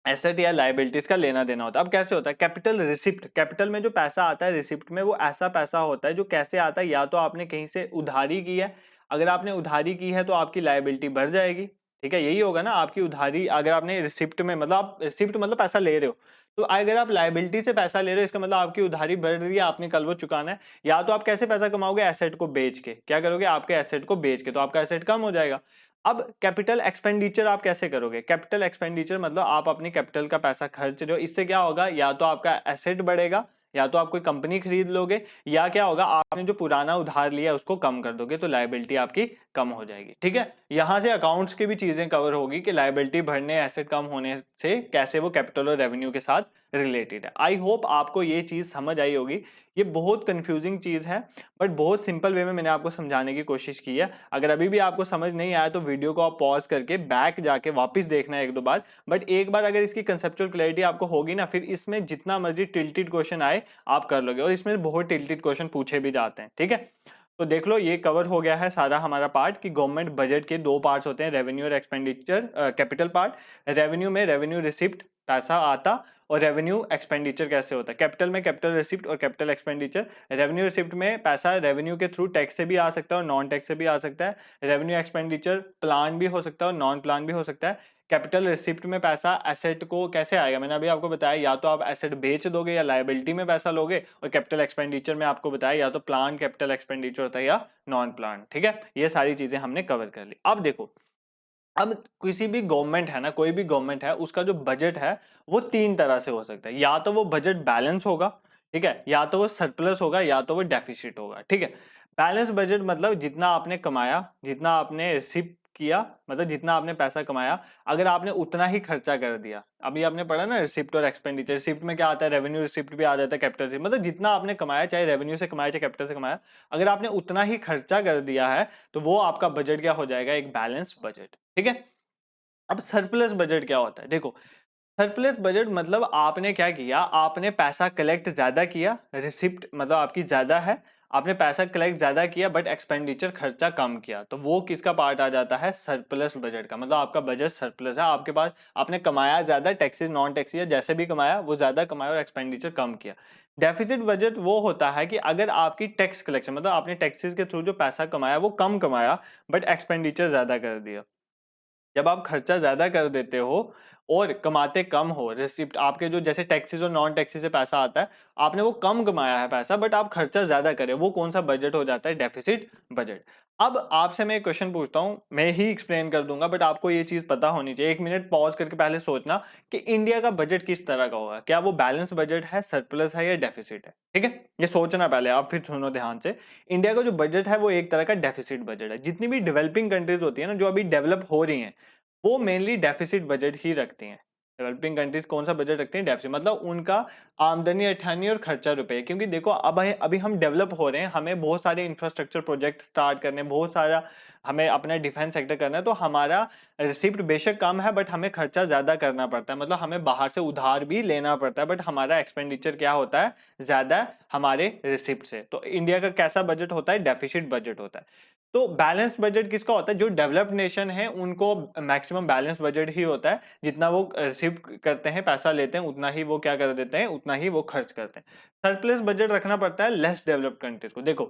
एसेट या लायबिलिटीज का लेना देना होता है। अब कैसे होता है? कैपिटल रिसिप्ट, कैपिटल में जो पैसा आता है रिसिप्ट में, वो ऐसा पैसा होता है जो कैसे आता है? या तो आपने कहीं से उधारी की है, अगर आपने उधारी की है तो आपकी लायबिलिटी बढ़ जाएगी। ठीक है, यही होगा ना, आपकी उधारी अगर आपने रिसिप्ट में, मतलब आप रिसिप्ट मतलब पैसा ले रहे हो, तो अगर आप लायबिलिटी से पैसा ले रहे हो इसका मतलब आपकी उधारी बढ़ रही है, आपने कल वो चुकाना है। या तो आप कैसे पैसा कमाओगे? एसेट को बेच के। क्या करोगे? आपके एसेट को बेच के, तो आपका एसेट कम हो जाएगा। अब कैपिटल एक्सपेंडिचर आप कैसे करोगे? कैपिटल एक्सपेंडिचर मतलब आप अपनी कैपिटल का पैसा खर्च रहे हो, इससे क्या होगा? या तो आपका एसेट बढ़ेगा, या तो आप कोई कंपनी खरीद लोगे, या क्या होगा, आपने जो पुराना उधार लिया उसको कम कर दोगे, तो लायबिलिटी आपकी कम हो जाएगी। ठीक है, यहां से अकाउंट्स की भी चीजें कवर होगी कि लायबिलिटी बढ़ने, एसेट कम होने से कैसे वो कैपिटल और रेवेन्यू के साथ रिलेटेड है। आई होप आपको ये चीज समझ आई होगी। ये बहुत कंफ्यूजिंग चीज है, बट बहुत सिंपल वे में मैंने आपको समझाने की कोशिश की है। अगर अभी भी आपको समझ नहीं आया तो वीडियो को आप पॉज करके बैक जाके वापस देखना है एक दो बार, बट एक बार अगर इसकी कंसेप्चुअल क्लैरिटी आपको होगी ना, फिर इसमें जितना मर्जी टिल्टेड क्वेश्चन आए आप कर लोगे, और इसमें बहुत टिल्टेड क्वेश्चन पूछे भी जाते हैं। ठीक है, तो देख लो ये कवर हो गया है सारा हमारा पार्ट कि गवर्नमेंट बजट के दो पार्ट्स होते हैं, रेवेन्यू और एक्सपेंडिचर, कैपिटल पार्ट। रेवेन्यू में रेवेन्यू रिसिप्ट पैसा आता, और रेवेन्यू एक्सपेंडिचर कैसे होता है? कैपिटल में कैपिटल रिसिप्ट और कैपिटल एक्सपेंडिचर। रेवेन्यू रिसिप्ट में पैसा रेवेन्यू के थ्रू टैक्स से भी आ सकता है और नॉन टैक्स से भी आ सकता है। रेवेन्यू एक्सपेंडिचर प्लान भी हो सकता है और नॉन प्लान भी हो सकता है। कैपिटल रिसिप्ट में पैसा एसेट को कैसे आएगा, मैंने अभी आपको बताया या तो आप एसेट बेच दोगे या लायबिलिटी में पैसा लोगे, और कैपिटल एक्सपेंडिचर में आपको बताया या तो प्लान कैपिटल एक्सपेंडिचर होता है या नॉन प्लान। ठीक है, ये सारी चीजें हमने कवर कर ली। अब देखो, अब किसी भी गवर्नमेंट है ना, कोई भी गवर्नमेंट है, उसका जो बजट है वो तीन तरह से हो सकता है। या तो वो बजट बैलेंस होगा, ठीक है, या तो वो सरप्लस होगा, या तो वो डेफिसिट होगा। ठीक है, बैलेंस बजट मतलब जितना आपने कमाया, जितना आपने रिसीव किया, मतलब जितना आपने पैसा कमाया, अगर आपने उतना ही खर्चा कर दिया। अभी आपने पढ़ा ना रिसिप्ट और एक्सपेंडिचर, रिसिप्ट में क्या आता है, रेवेन्यू रिसिप्ट भी आ जाता है, कैपिटल रिसिप्ट, मतलब जितना आपने कमाया, चाहे रेवेन्यू से कमाया चाहे कैपिटल से कमाया, अगर आपने उतना ही खर्चा कर दिया है तो वो आपका बजट क्या हो जाएगा, एक बैलेंस बजट। ठीक है, अब सरप्लस बजट क्या होता है, देखो सरप्लस बजट मतलब आपने क्या किया, आपने पैसा कलेक्ट ज्यादा किया, रिसिप्ट मतलब आपकी ज्यादा है, आपने पैसा कलेक्ट ज्यादा किया बट एक्सपेंडिचर खर्चा कम किया, तो वो किसका पार्ट आ जाता है, सरप्लस बजट का। मतलब आपका बजट सरप्लस है, आपके पास आपने कमाया ज्यादा, टैक्सेस नॉन टैक्सेस जैसे भी कमाया वो ज्यादा कमाया और एक्सपेंडिचर कम किया। डेफिसिट बजट वो होता है कि अगर आपकी टैक्स कलेक्शन मतलब आपने टैक्सेस के थ्रू जो पैसा कमाया वो कम कमाया बट एक्सपेंडिचर ज्यादा कर दिया। जब आप खर्चा ज्यादा कर देते हो और कमाते कम हो, रिसिप्ट आपके जो जैसे टैक्सेस और नॉन टैक्सेस से पैसा आता है, आपने वो कम कमाया है पैसा बट आप खर्चा ज्यादा करें, वो कौन सा बजट हो जाता है, डेफिसिट बजट। अब आपसे मैं एक क्वेश्चन पूछता हूं, मैं ही एक्सप्लेन कर दूंगा बट आपको ये चीज पता होनी चाहिए। एक मिनट पॉज करके पहले सोचना कि इंडिया का बजट किस तरह का होगा, क्या वो बैलेंस बजट है, सरप्लस है या डेफिसिट है। ठीक है, ये सोचना पहले आप, फिर सुनो ध्यान से। इंडिया का जो बजट है वो एक तरह का डेफिसिट बजट है। जितनी भी डेवलपिंग कंट्रीज होती है ना, जो अभी डेवलप हो रही हैं, वो मेनली डेफिसिट बजट ही रखती हैं। डेवलपिंग कंट्रीज कौन सा बजट रखती हैं, डेफिसिट, मतलब उनका आमदनी अठानी और खर्चा रुपए। क्योंकि देखो अब अभी हम डेवलप हो रहे हैं, हमें बहुत सारे इंफ्रास्ट्रक्चर प्रोजेक्ट स्टार्ट करने, बहुत सारा हमें अपना डिफेंस सेक्टर करना है, तो हमारा रिसिप्ट बेशक कम है बट हमें खर्चा ज्यादा करना पड़ता है, मतलब हमें बाहर से उधार भी लेना पड़ता है बट हमारा एक्सपेंडिचर क्या होता है, ज्यादा हमारे रिसिप्ट से। तो इंडिया का कैसा बजट होता है, डेफिसिट बजट होता है। तो बैलेंस बजट किसका होता है, जो डेवलप्ड नेशन है उनको मैक्सिमम बैलेंस बजट ही होता है। जितना वो रिसीव करते हैं, पैसा लेते हैं, उतना ही वो क्या कर देते हैं, उतना ही वो खर्च करते हैं। सरप्लस बजट रखना पड़ता है लेस डेवलप्ड कंट्रीज को। देखो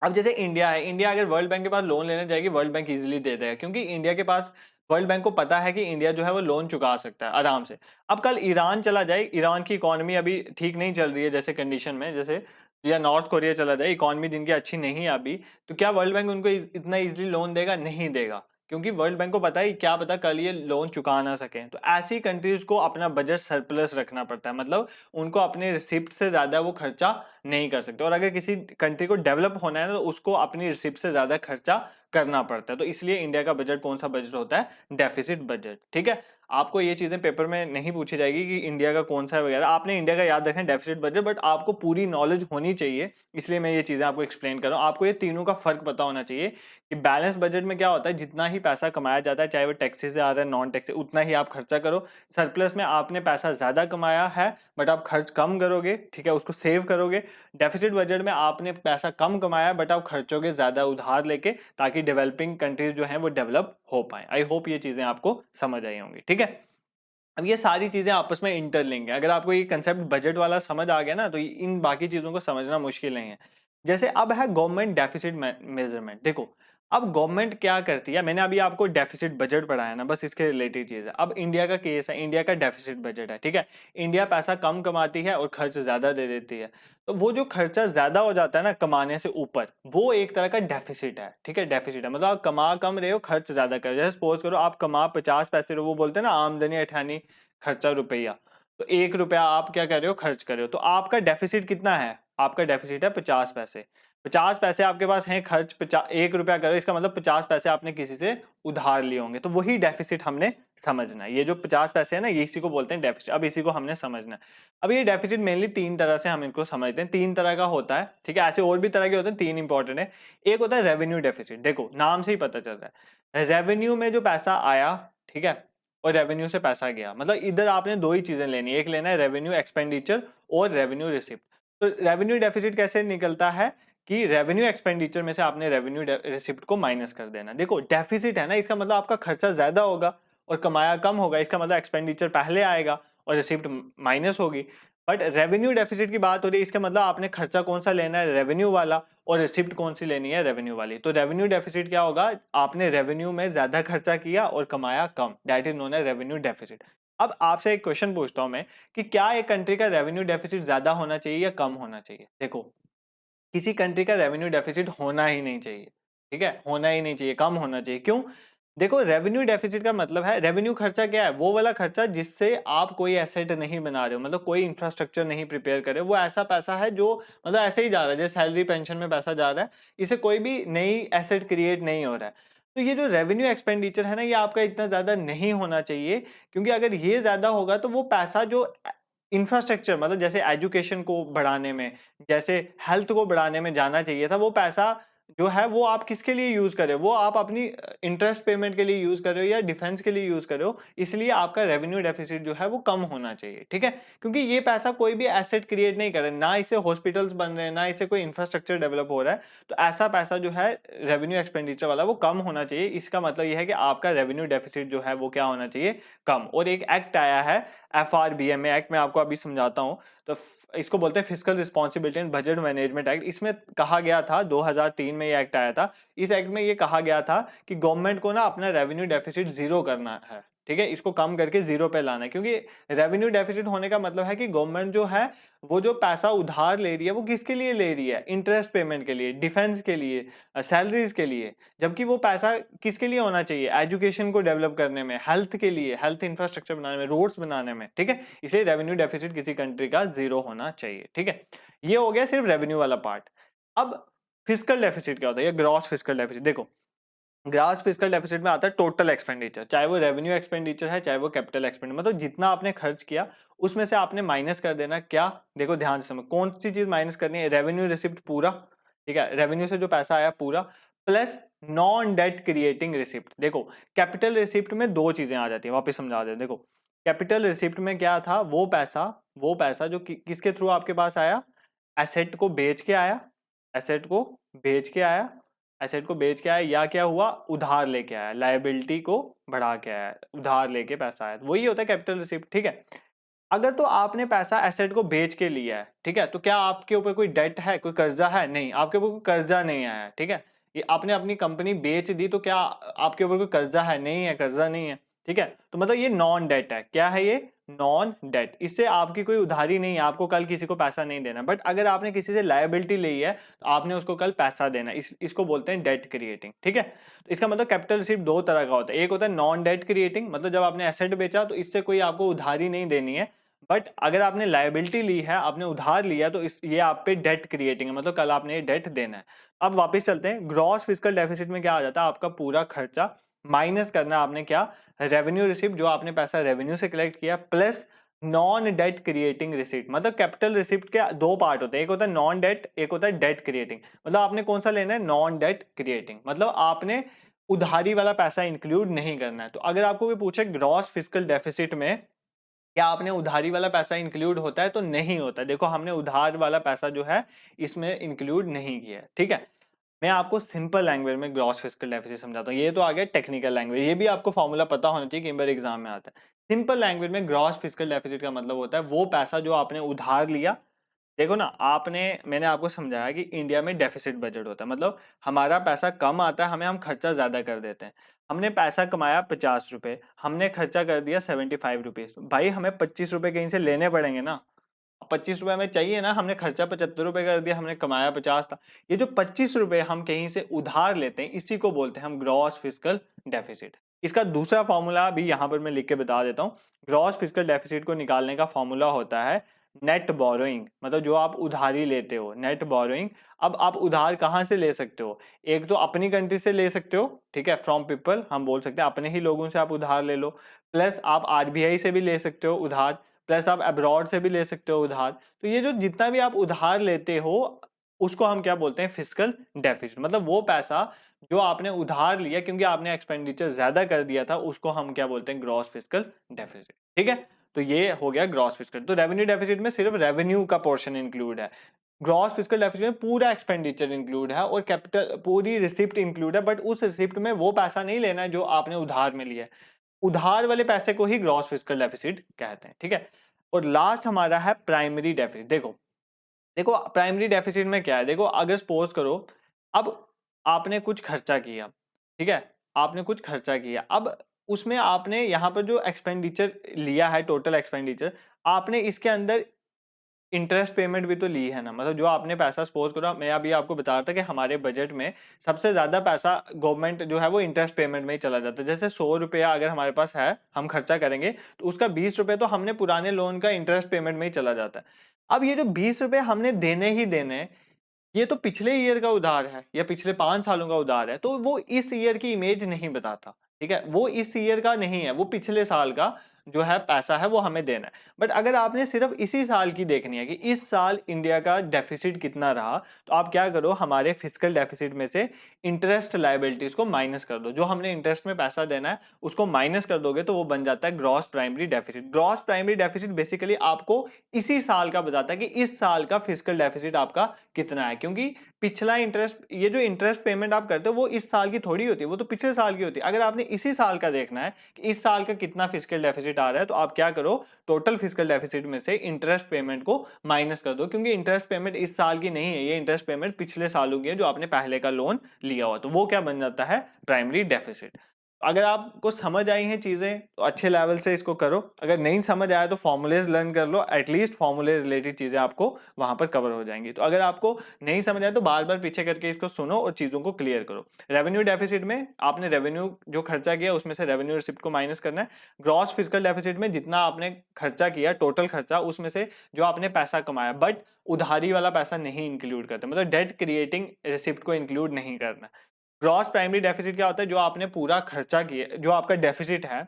अब जैसे इंडिया है, इंडिया अगर वर्ल्ड बैंक के पास लोन लेने जाएगी, वर्ल्ड बैंक इजीली दे देगा, क्योंकि इंडिया के पास, वर्ल्ड बैंक को पता है कि इंडिया जो है वो लोन चुका सकता है आराम से। अब कल ईरान चला जाए, ईरान की इकोनॉमी अभी ठीक नहीं चल रही है जैसे कंडीशन में, जैसे या नॉर्थ कोरिया चला जाए, इकोनॉमी जिनकी अच्छी नहीं है अभी, तो क्या वर्ल्ड बैंक उनको इतना इजीली लोन देगा, नहीं देगा, क्योंकि वर्ल्ड बैंक को पता है क्या पता कल ये लोन चुका ना सके। तो ऐसी कंट्रीज को अपना बजट सरप्लस रखना पड़ता है, मतलब उनको अपने रिसिप्ट से ज्यादा वो खर्चा नहीं कर सकते। और अगर किसी कंट्री को डेवलप होना है ना, तो उसको अपनी रिसिप्ट से ज्यादा खर्चा करना पड़ता है। तो इसलिए इंडिया का बजट कौन सा बजट होता है, डेफिसिट बजट। ठीक है, आपको ये चीजें पेपर में नहीं पूछी जाएगी कि इंडिया का कौन सा है वगैरह, आपने इंडिया का याद रखें डेफिसिट बजट, बट आपको पूरी नॉलेज होनी चाहिए, इसलिए मैं ये चीजें आपको एक्सप्लेन कर रहा हूँ। आपको ये तीनों का फर्क पता होना चाहिए कि बैलेंस बजट में क्या होता है, जितना ही पैसा कमाया जाता है, चाहे वो टैक्सेस से आ रहा है नॉन टैक्स, उतना ही आप खर्चा करो। सरप्लस में आपने पैसा ज्यादा कमाया है बट आप खर्च कम करोगे, ठीक है, उसको सेव करोगे। डेफिसिट बजट में आपने पैसा कम कमाया बट आप खर्चोगे ज्यादा उधार लेके, ताकि डेवलपिंग कंट्रीज जो हैं वो डेवलप हो पाए। आई होप ये चीजें आपको समझ आई होंगी। ठीक है, अब ये सारी चीजें आपस में इंटरलिंक है। अगर आपको ये कंसेप्ट बजट वाला समझ आ गया ना, तो इन बाकी चीजों को समझना मुश्किल नहीं है। जैसे अब है गवर्नमेंट डेफिसिट मेजरमेंट। देखो अब गवर्नमेंट क्या करती है, मैंने अभी आपको डेफिसिट बजट पढ़ाया ना, बस इसके रिलेटेड चीज है। अब इंडिया का केस है, इंडिया का डेफिसिट बजट है, ठीक है, इंडिया पैसा कम कमाती है और खर्च ज्यादा दे देती है। तो वो जो खर्चा ज्यादा हो जाता है ना कमाने से ऊपर, वो एक तरह का डेफिसिट है। ठीक है, डेफिसिट है मतलब आप कमा कम रहे हो, खर्च ज्यादा कर रहे हो। जैसे सपोज करो आप कमा 50 पैसे रहे हो, वो बोलते हैं ना आमदनी अठानी खर्चा रुपया, तो 1 रुपया आप क्या कर रहे हो, खर्च कर रहे हो, तो आपका डेफिसिट कितना है, आपका डेफिसिट है 50 पैसे। 50 पैसे आपके पास हैं, खर्च 1 रुपया करो, इसका मतलब 50 पैसे आपने किसी से उधार लिए होंगे, तो वही डेफिसिट हमने समझना है। ये जो 50 पैसे है ना, ये इसी को बोलते हैं डेफिसिट। अब इसी को हमने समझना है। अब ये डेफिसिट मेनली तीन तरह से हम इनको समझते हैं, तीन तरह का होता है। ठीक है, ऐसे और भी तरह के होते हैं, तीन इंपॉर्टेंट है। एक होता है रेवेन्यू डेफिसिट, देखो नाम से ही पता चल रहा है, रेवेन्यू में जो पैसा आया, ठीक है, और रेवेन्यू से पैसा गया, मतलब इधर आपने दो ही चीजें लेनी है, एक लेना है रेवेन्यू एक्सपेंडिचर और रेवेन्यू रिसिप्ट। तो रेवेन्यू डेफिसिट कैसे निकलता है कि रेवेन्यू एक्सपेंडिचर में से आपने रेवेन्यू रिसिप्ट को माइनस कर देना। देखो डेफिसिट है ना, इसका मतलब आपका खर्चा ज्यादा होगा और कमाया कम होगा, इसका मतलब एक्सपेंडिचर पहले आएगा और रिसिप्ट माइनस होगी। बट रेवेन्यू डेफिसिट की बात हो रही है, इसका मतलब आपने खर्चा कौन सा लेना है, रेवेन्यू वाला, और रिसिप्ट कौन सी लेनी है, रेवेन्यू वाली। तो रेवेन्यू डेफिसिट क्या होगा, आपने रेवेन्यू में ज्यादा खर्चा किया और कमाया कम, that is known as revenue deficit. अब आपसे एक क्वेश्चन पूछता हूं मैं कि क्या एक कंट्री का रेवेन्यू डेफिसिट ज्यादा होना चाहिए या कम होना चाहिए। देखो, किसी कंट्री का रेवेन्यू डेफिसिट होना ही नहीं चाहिए, ठीक है, होना ही नहीं चाहिए, कम होना चाहिए। क्यों? देखो, रेवेन्यू डेफिसिट का मतलब है, रेवेन्यू खर्चा क्या है, वो वाला खर्चा जिससे आप कोई एसेट नहीं बना रहे हो, मतलब कोई इंफ्रास्ट्रक्चर नहीं प्रिपेयर करे, वो ऐसा पैसा है जो मतलब ऐसे ही जा रहा है, जैसे सैलरी पेंशन में पैसा जा रहा है, इसे कोई भी नई एसेट क्रिएट नहीं हो रहा है। तो ये जो रेवेन्यू एक्सपेंडिचर है ना, ये आपका इतना ज्यादा नहीं होना चाहिए, क्योंकि अगर ये ज्यादा होगा तो वो पैसा जो इंफ्रास्ट्रक्चर, मतलब जैसे एजुकेशन को बढ़ाने में, जैसे हेल्थ को बढ़ाने में जाना चाहिए था, वो पैसा जो है वो आप किसके लिए यूज कर रहे हो, वो आप अपनी इंटरेस्ट पेमेंट के लिए यूज कर रहे हो या डिफेंस के लिए यूज कर रहे हो, इसलिए आपका रेवेन्यू डेफिसिट जो है वो कम होना चाहिए, ठीक है। क्योंकि ये पैसा कोई भी एसेट क्रिएट नहीं कर रहा है, ना इसे हॉस्पिटल्स बन रहे हैं, ना इसे कोई इंफ्रास्ट्रक्चर डेवलप हो रहा है, तो ऐसा पैसा जो है रेवेन्यू एक्सपेंडिचर वाला वो कम होना चाहिए। इसका मतलब ये है कि आपका रेवेन्यू डेफिसिट जो है वो क्या होना चाहिए, कम। और एक एक्ट आया है FRBM एक्ट, में आपको अभी समझाता हूं। तो इसको बोलते हैं fiscal responsibility and budget management act. इसमें कहा गया था, 2003 में ये एक्ट आया था, इस एक्ट में ये कहा गया था कि गवर्नमेंट को ना अपना रेवेन्यू डेफिसिट जीरो करना है, ठीक है, इसको कम करके जीरो पे लाना है। क्योंकि रेवेन्यू डेफिसिट होने का मतलब है कि गवर्नमेंट जो है वो जो पैसा उधार ले रही है वो किसके लिए ले रही है, इंटरेस्ट पेमेंट के लिए, डिफेंस के लिए, सैलरीज के लिए। जबकि वो पैसा किसके लिए होना चाहिए, एजुकेशन को डेवलप करने में, हेल्थ के लिए, हेल्थ इंफ्रास्ट्रक्चर बनाने में, रोड्स बनाने में, ठीक है। इसलिए रेवेन्यू डेफिसिट किसी कंट्री का जीरो होना चाहिए, ठीक है। ये हो गया सिर्फ रेवेन्यू वाला पार्ट। अब फिस्कल डेफिसिट क्या होता है, या ग्रॉस फिस्कल डेफिसिट। देखो, ग्रॉस फिस्कल डेफिसिट में आता है टोटल एक्सपेंडिचर, चाहे वो रेवेन्यू एक्सपेंडिचर है चाहे वो कैपिटल एक्सपेंडिचर, मतलब जितना आपने खर्च किया उसमें से आपने माइनस कर देना। क्या? देखो ध्यान से समझ, कौन सी चीज माइनस करनी है, रेवेन्यू रिसिप्ट पूरा, ठीक है, रेवेन्यू से जो पैसा आया पूरा, plus non debt creating receipt. देखो, कैपिटल रिसिप्ट में दो चीजें आ जाती है, वापस समझा दे। देखो, कैपिटल रिसिप्ट में क्या था, वो पैसा जो किसके थ्रू आपके पास आया, एसेट को बेच के आया, एसेट को बेच के आया, एसेट को बेच के आया, या क्या हुआ, उधार लेके आया, लायबिलिटी को बढ़ा के आया, उधार लेके पैसा आया, वही होता है कैपिटल रिसिप्ट, ठीक है। अगर तो आपने पैसा एसेट को बेच के लिया है, ठीक है, तो क्या आपके ऊपर कोई डेट है, कोई कर्जा है? नहीं, आपके ऊपर कोई कर्जा नहीं आया है, ठीक है। ये आपने अपनी कंपनी बेच दी तो क्या आपके ऊपर कोई कर्जा है? नहीं है, कर्जा नहीं है, ठीक है। तो मतलब ये नॉन डेट है। क्या है ये? Non debt. इससे आपकी कोई उधारी नहीं है, आपको कल किसी को पैसा नहीं देना। बट अगर आपने किसी से लायबिलिटी ली है तो आपने उसको कल पैसा देना, इसको बोलते हैं डेट क्रिएटिंग, ठीक है। तो इसका मतलब कैपिटल रिसिप्ट दो तरह का होता है, एक होता है नॉन डेट क्रिएटिंग, मतलब जब आपने एसेट बेचा तो इससे कोई आपको उधारी नहीं देनी है, बट अगर आपने लायबिलिटी ली है, आपने उधार लिया, तो ये आप पे डेट क्रिएटिंग है, मतलब कल आपने ये डेट देना है। अब वापस चलते हैं, ग्रॉस फिस्कल डेफिसिट में क्या आ जाता है, आपका पूरा खर्चा माइनस करना आपने क्या, रेवेन्यू रिसिप्ट, जो आपने पैसा रेवेन्यू से कलेक्ट किया, plus non debt creating receipt. मतलब कैपिटल रिसिप्ट के दो पार्ट होते हैं, एक होता है नॉन डेट, एक होता है डेट क्रिएटिंग। मतलब आपने कौन सा लेना है, नॉन डेट क्रिएटिंग, मतलब आपने उधारी वाला पैसा इंक्लूड नहीं करना है। तो अगर आपको कोई पूछे ग्रॉस फिस्कल डेफिसिट में क्या आपने उधारी वाला पैसा इंक्लूड होता है, तो नहीं होता। देखो, हमने उधार वाला पैसा जो है इसमें इंक्लूड नहीं किया है, ठीक है। मैं आपको सिंपल लैंग्वेज में ग्रॉस फिस्कल डेफिसिट समझाता हूँ। ये तो आ गया टेक्निकल लैंग्वेज, ये भी आपको फॉर्मूला पता होना चाहिए, कई बार एग्जाम में आता है। सिंपल लैंग्वेज में ग्रॉस फिस्कल डेफिसिट का मतलब होता है वो पैसा जो आपने उधार लिया। देखो ना, मैंने आपको समझाया कि इंडिया में डेफिसिट बजट होता है, मतलब हमारा पैसा कम आता है, हम खर्चा ज्यादा कर देते हैं। हमने पैसा कमाया 50 रुपए, हमने खर्चा कर दिया 75 रुपीज, भाई हमें 25 रुपए कहीं से लेने पड़ेंगे ना। 25 रुपए हमें चाहिए ना, हमने खर्चा 75 रुपए कर दिया, हमने कमाया 50 था। ये जो 25 रुपए हम कहीं से उधार लेते हैं, इसी को बोलते हैं हम ग्रॉस फिस्कल डेफिसिट। इसका दूसरा फॉर्मूला भी यहाँ पर मैं लिख के बता देता हूँ। ग्रॉस फिस्कल डेफिसिट को निकालने का फॉर्मूला होता है नेट बोरोइंग, मतलब जो आप उधारी लेते हो, नेट बोरोइंग। अब आप उधार कहाँ से ले सकते हो, एक तो अपनी कंट्री से ले सकते हो, ठीक है, फ्रॉम पीपल, हम बोल सकते हैं अपने ही लोगों से आप उधार ले लो, प्लस आप RBI से भी ले सकते हो उधार, प्लस आप अब्रॉड से भी ले सकते हो उधार। तो ये जो जितना भी आप उधार लेते हो उसको हम क्या बोलते हैं, फिस्कल डेफिसिट। मतलब वो पैसा जो आपने उधार लिया क्योंकि आपने एक्सपेंडिचर ज्यादा कर दिया था, उसको हम क्या बोलते हैं, ग्रॉस फिस्कल डेफिसिट, ठीक है। तो ये हो गया ग्रॉस फिस्कल। तो रेवेन्यू डेफिसिट में सिर्फ रेवेन्यू का पोर्शन इंक्लूड है, ग्रॉस फिस्कल डेफिसिट में पूरा एक्सपेंडिचर इंक्लूड है और कैपिटल पूरी रिसिप्ट इंक्लूड है। बट उस रिसिप्ट में वो पैसा नहीं लेना है जो आपने उधार में लिया है। उधार वाले पैसे को ही ग्रॉस फिस्कल डेफिसिट कहते हैं, ठीक है। और लास्ट हमारा है प्राइमरी डेफिसिट। देखो देखो प्राइमरी डेफिसिट में क्या है, देखो अगर सपोज करो अब आपने कुछ खर्चा किया, ठीक है, आपने कुछ खर्चा किया, अब उसमें आपने यहाँ पर जो एक्सपेंडिचर लिया है, टोटल एक्सपेंडिचर, आपने इसके अंदर इंटरेस्ट पेमेंट भी तो ली है ना, मतलब जो आपने पैसा सपोज करो, मैं अभी आपको बता रहा था कि हमारे बजट में सबसे ज्यादा पैसा गवर्नमेंट जो है वो इंटरेस्ट पेमेंट में ही चला जाता है। जैसे 100 रुपया अगर हमारे पास है, हम खर्चा करेंगे तो उसका 20 रुपये तो हमने पुराने लोन का इंटरेस्ट पेमेंट में ही चला जाता है। अब ये जो 20 रुपये हमने देने ही देने, ये तो पिछले ईयर का उधार है या पिछले 5 सालों का उधार है, तो वो इस ईयर की इमेज नहीं बताता, ठीक है, वो इस ईयर का नहीं है, वो पिछले साल का जो है पैसा है वो हमें देना है। बट अगर आपने सिर्फ इसी साल की देखनी है कि इस साल इंडिया का डेफिसिट कितना रहा, तो आप क्या करो, हमारे फिस्कल डेफिसिट में से इंटरेस्ट लायबिलिटीज को माइनस कर दो, जो हमने इंटरेस्ट में पैसा देना है उसको माइनस कर दोगे तो वो बन जाता है gross primary deficit. Gross primary deficit basically आपको इसी साल का बताता है कि इस साल का फिस्कल डेफिसिट आपका कितना है, क्योंकि पिछला इंटरेस्ट, ये जो इंटरेस्ट पेमेंट आप करते हो वो इस साल की थोड़ी होती है, वो तो पिछले साल की होती है। अगर आपने इसी साल का देखना है कि इस साल का कितना फिस्कल डेफिसिट आ रहा है, तो आप क्या करो, टोटल फिस्कल डेफिसिट में से इंटरेस्ट पेमेंट को माइनस कर दो, क्योंकि इंटरेस्ट पेमेंट इस साल की नहीं है, ये इंटरेस्ट पेमेंट पिछले सालों की है जो आपने पहले का लोन लिया हुआ, तो वो क्या बन जाता है, प्राइमरी डेफिसिट। अगर आपको समझ आई हैं चीजें तो अच्छे लेवल से इसको करो, अगर नहीं समझ आया तो फॉर्मूलेज लर्न कर लो, एटलीस्ट फॉर्मूले रिलेटेड चीजें आपको वहां पर कवर हो जाएंगी। तो अगर आपको नहीं समझ आया तो बार बार पीछे करके इसको सुनो और चीजों को क्लियर करो। रेवेन्यू डेफिसिट में आपने रेवेन्यू जो खर्चा किया उसमें से रेवेन्यू रिसिप्ट को माइनस करना है। ग्रॉस फिजिकल डेफिसिट में जितना आपने खर्चा किया, टोटल खर्चा, उसमें से जो आपने पैसा कमाया, बट उधारी वाला पैसा नहीं इंक्लूड करते, मतलब डेट क्रिएटिंग रिसिप्ट को इंक्लूड नहीं करना। ग्रॉस प्राइमरी डेफिसिट क्या होता है, जो आपने पूरा खर्चा किया, जो आपका डेफिसिट है,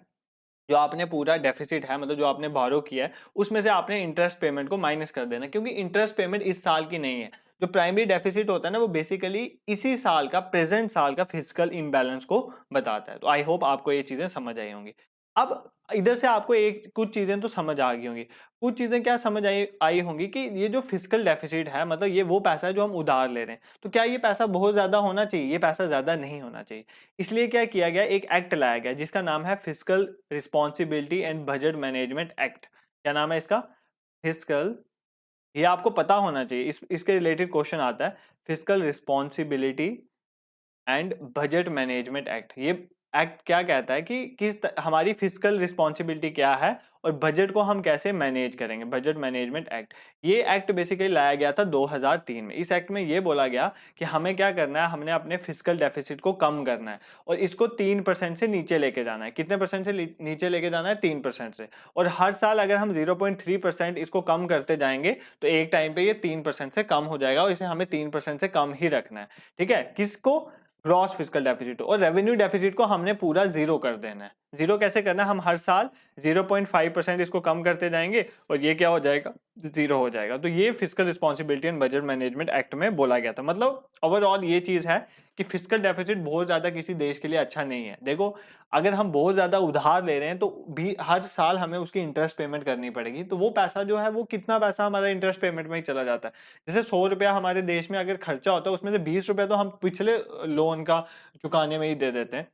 जो आपने पूरा डेफिसिट है, मतलब जो आपने बोरो किया है, उसमें से आपने इंटरेस्ट पेमेंट को माइनस कर देना, क्योंकि इंटरेस्ट पेमेंट इस साल की नहीं है। जो प्राइमरी डेफिसिट होता है ना, वो बेसिकली इसी साल का, प्रेजेंट साल का फिजिकल इम्बैलेंस को बताता है। तो आई होप आपको ये चीजें समझ आई होंगी। अब इधर से आपको एक कुछ चीजें तो समझ आ गई होंगी। कुछ चीजें क्या समझ आई होंगी कि ये जो फिजिकल डेफिसिट है, मतलब ये वो पैसा है जो हम उधार ले रहे हैं, तो क्या ये पैसा बहुत ज्यादा होना चाहिए? ये पैसा ज्यादा नहीं होना चाहिए। इसलिए क्या किया गया, एक एक्ट लाया गया जिसका नाम है fiscal responsibility and budget management act. क्या नाम है इसका? फिस्कल, ये आपको पता होना चाहिए, इसके रिलेटेड क्वेश्चन आता है। Fiscal responsibility and budget management act. ये एक्ट क्या कहता है कि हमारी फिजिकल रिस्पॉन्सिबिलिटी क्या है और बजट को हम कैसे मैनेज करेंगे, बजट मैनेजमेंट एक्ट। ये एक्ट बेसिकली लाया गया था 2003 में। इस एक्ट में ये बोला गया कि हमें क्या करना है, हमने अपने फिजिकल डेफिसिट को कम करना है और इसको 3% से नीचे लेके जाना है। कितने परसेंट से नीचे लेके जाना है? 3% से। और हर साल अगर हम 0.3% इसको कम करते जाएंगे तो एक टाइम पे ये 3% से कम हो जाएगा और इसे हमें 3% से कम ही रखना है। ठीक है, किसको? Gross physical deficit. और रेवेन्यू डेफिसिट को हमने पूरा जीरो कर देना है। जीरो कैसे करना है? हम हर साल 0.5% इसको कम करते जाएंगे और ये क्या हो जाएगा? जीरो हो जाएगा। तो ये physical responsibility and budget management act में बोला गया था। मतलब ओवरऑल ये चीज है कि फिजिकल डेफिसिट बहुत ज्यादा किसी देश के लिए अच्छा नहीं है। देखो, अगर हम बहुत ज्यादा उधार ले रहे हैं तो भी हर साल हमें उसकी इंटरेस्ट पेमेंट करनी पड़ेगी, तो वो पैसा जो है वो कितना पैसा हमारा इंटरेस्ट पेमेंट में ही चला जाता है। जैसे 100 रुपया हमारे देश में अगर खर्चा होता है, उसमें से 20 रुपया तो हम पिछले लोन का चुकाने में ही दे देते हैं।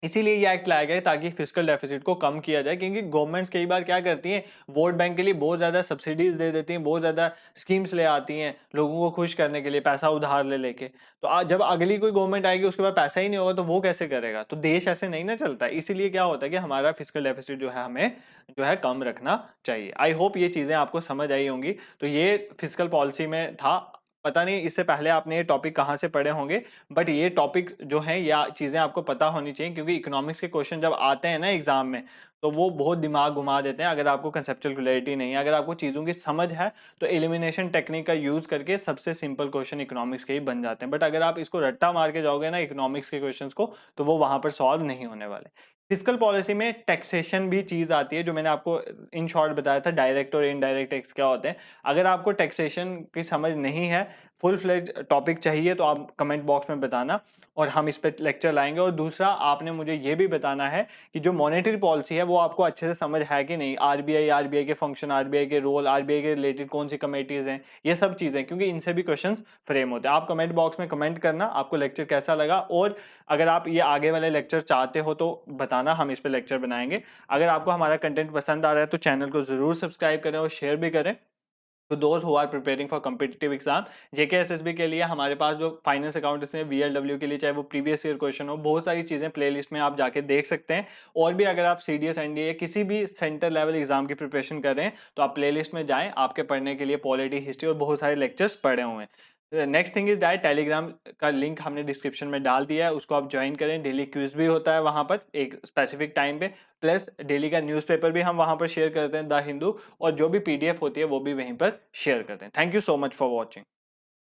इसीलिए ये एक्ट लाया गया है ताकि फिजिकल डेफिसिट को कम किया जाए, क्योंकि गवर्नमेंट्स कई बार क्या करती हैं, वोट बैंक के लिए बहुत ज्यादा सब्सिडीज दे देती हैं, बहुत ज्यादा स्कीम्स ले आती हैं लोगों को खुश करने के लिए, पैसा उधार ले लेके। तो जब अगली कोई गवर्नमेंट आएगी उसके बाद पैसा ही नहीं होगा तो वो कैसे करेगा? तो देश ऐसे नहीं ना चलता है। इसीलिए क्या होता है कि हमारा फिजिकल डेफिसिट जो है हमें जो है कम रखना चाहिए। आई होप ये चीजें आपको समझ आई होंगी। तो ये फिजिकल पॉलिसी में था। पता नहीं इससे पहले आपने ये टॉपिक कहाँ से पढ़े होंगे, बट ये टॉपिक जो है या चीजें आपको पता होनी चाहिए, क्योंकि इकोनॉमिक्स के क्वेश्चन जब आते हैं ना एग्जाम में तो वो बहुत दिमाग घुमा देते हैं। अगर आपको कंसेप्चुअल क्लैरिटी नहीं है, अगर आपको चीजों की समझ है, तो एलिमिनेशन टेक्निक का यूज करके सबसे सिंपल क्वेश्चन इकोनॉमिक्स के ही बन जाते हैं। बट अगर आप इसको रट्टा मार के जाओगे ना इकोनॉमिक्स के क्वेश्चंस को, तो वो वहां पर सॉल्व नहीं होने वाले। फिजिकल पॉलिसी में टैक्सेशन भी चीज आती है, जो मैंने आपको इन शॉर्ट बताया था, डायरेक्ट और इनडायरेक्ट टैक्स क्या होते हैं। अगर आपको टैक्सेशन की समझ नहीं है, फुल फ्लेज टॉपिक चाहिए, तो आप कमेंट बॉक्स में बताना और हम इस पे लेक्चर लाएंगे। और दूसरा, आपने मुझे ये भी बताना है कि जो मॉनेटरी पॉलिसी है वो आपको अच्छे से समझ है कि नहीं, आरबीआई के फंक्शन, आरबीआई के रोल, आरबीआई के रिलेटेड कौन सी कमेटीज हैं, ये सब चीजें, क्योंकि इनसे भी क्वेश्चंस फ्रेम होते हैं। आप कमेंट बॉक्स में कमेंट करना आपको लेक्चर कैसा लगा, और अगर आप ये आगे वाले लेक्चर चाहते हो तो बताना। बनाना, हम इस पे लेक्चर बनाएंगे। अगर आपको हमारा कंटेंट पसंद आ रहा है तो चैनल को जरूर सब्सक्राइब करें और शेयर भी करें। तो दोस्त who are preparing for competitive exam, JK SSB के लिए हमारे पास जो फाइनेंस अकाउंटेंसी है, वीएलडब्ल्यू के लिए चाहे वो प्रीवियस ईयर क्वेश्चन हो, बहुत सारी चीजें प्लेलिस्ट में आप जाके देख सकते हैं। और भी अगर आप सीडीएस एनडीए किसी भी सेंटर लेवल एग्जाम की प्रिपरेशन कर रहे हैं तो आप प्लेलिस्ट में जाएं, आपके पढ़ने के लिए पॉलिटी, हिस्ट्री और बहुत सारे लेक्चर्स पढ़े हुए हैं। Next thing is that Telegram का लिंक हमने डिस्क्रिप्शन में डाल दिया है, उसको आप ज्वाइन करें। डेली क्विज भी होता है वहां पर एक स्पेसिफिक टाइम पे, प्लस डेली का न्यूज़पेपर भी हम वहां पर शेयर करते हैं, द हिंदू, और जो भी पीडीएफ होती है वो भी वहीं पर शेयर करते हैं। Thank you so much for watching.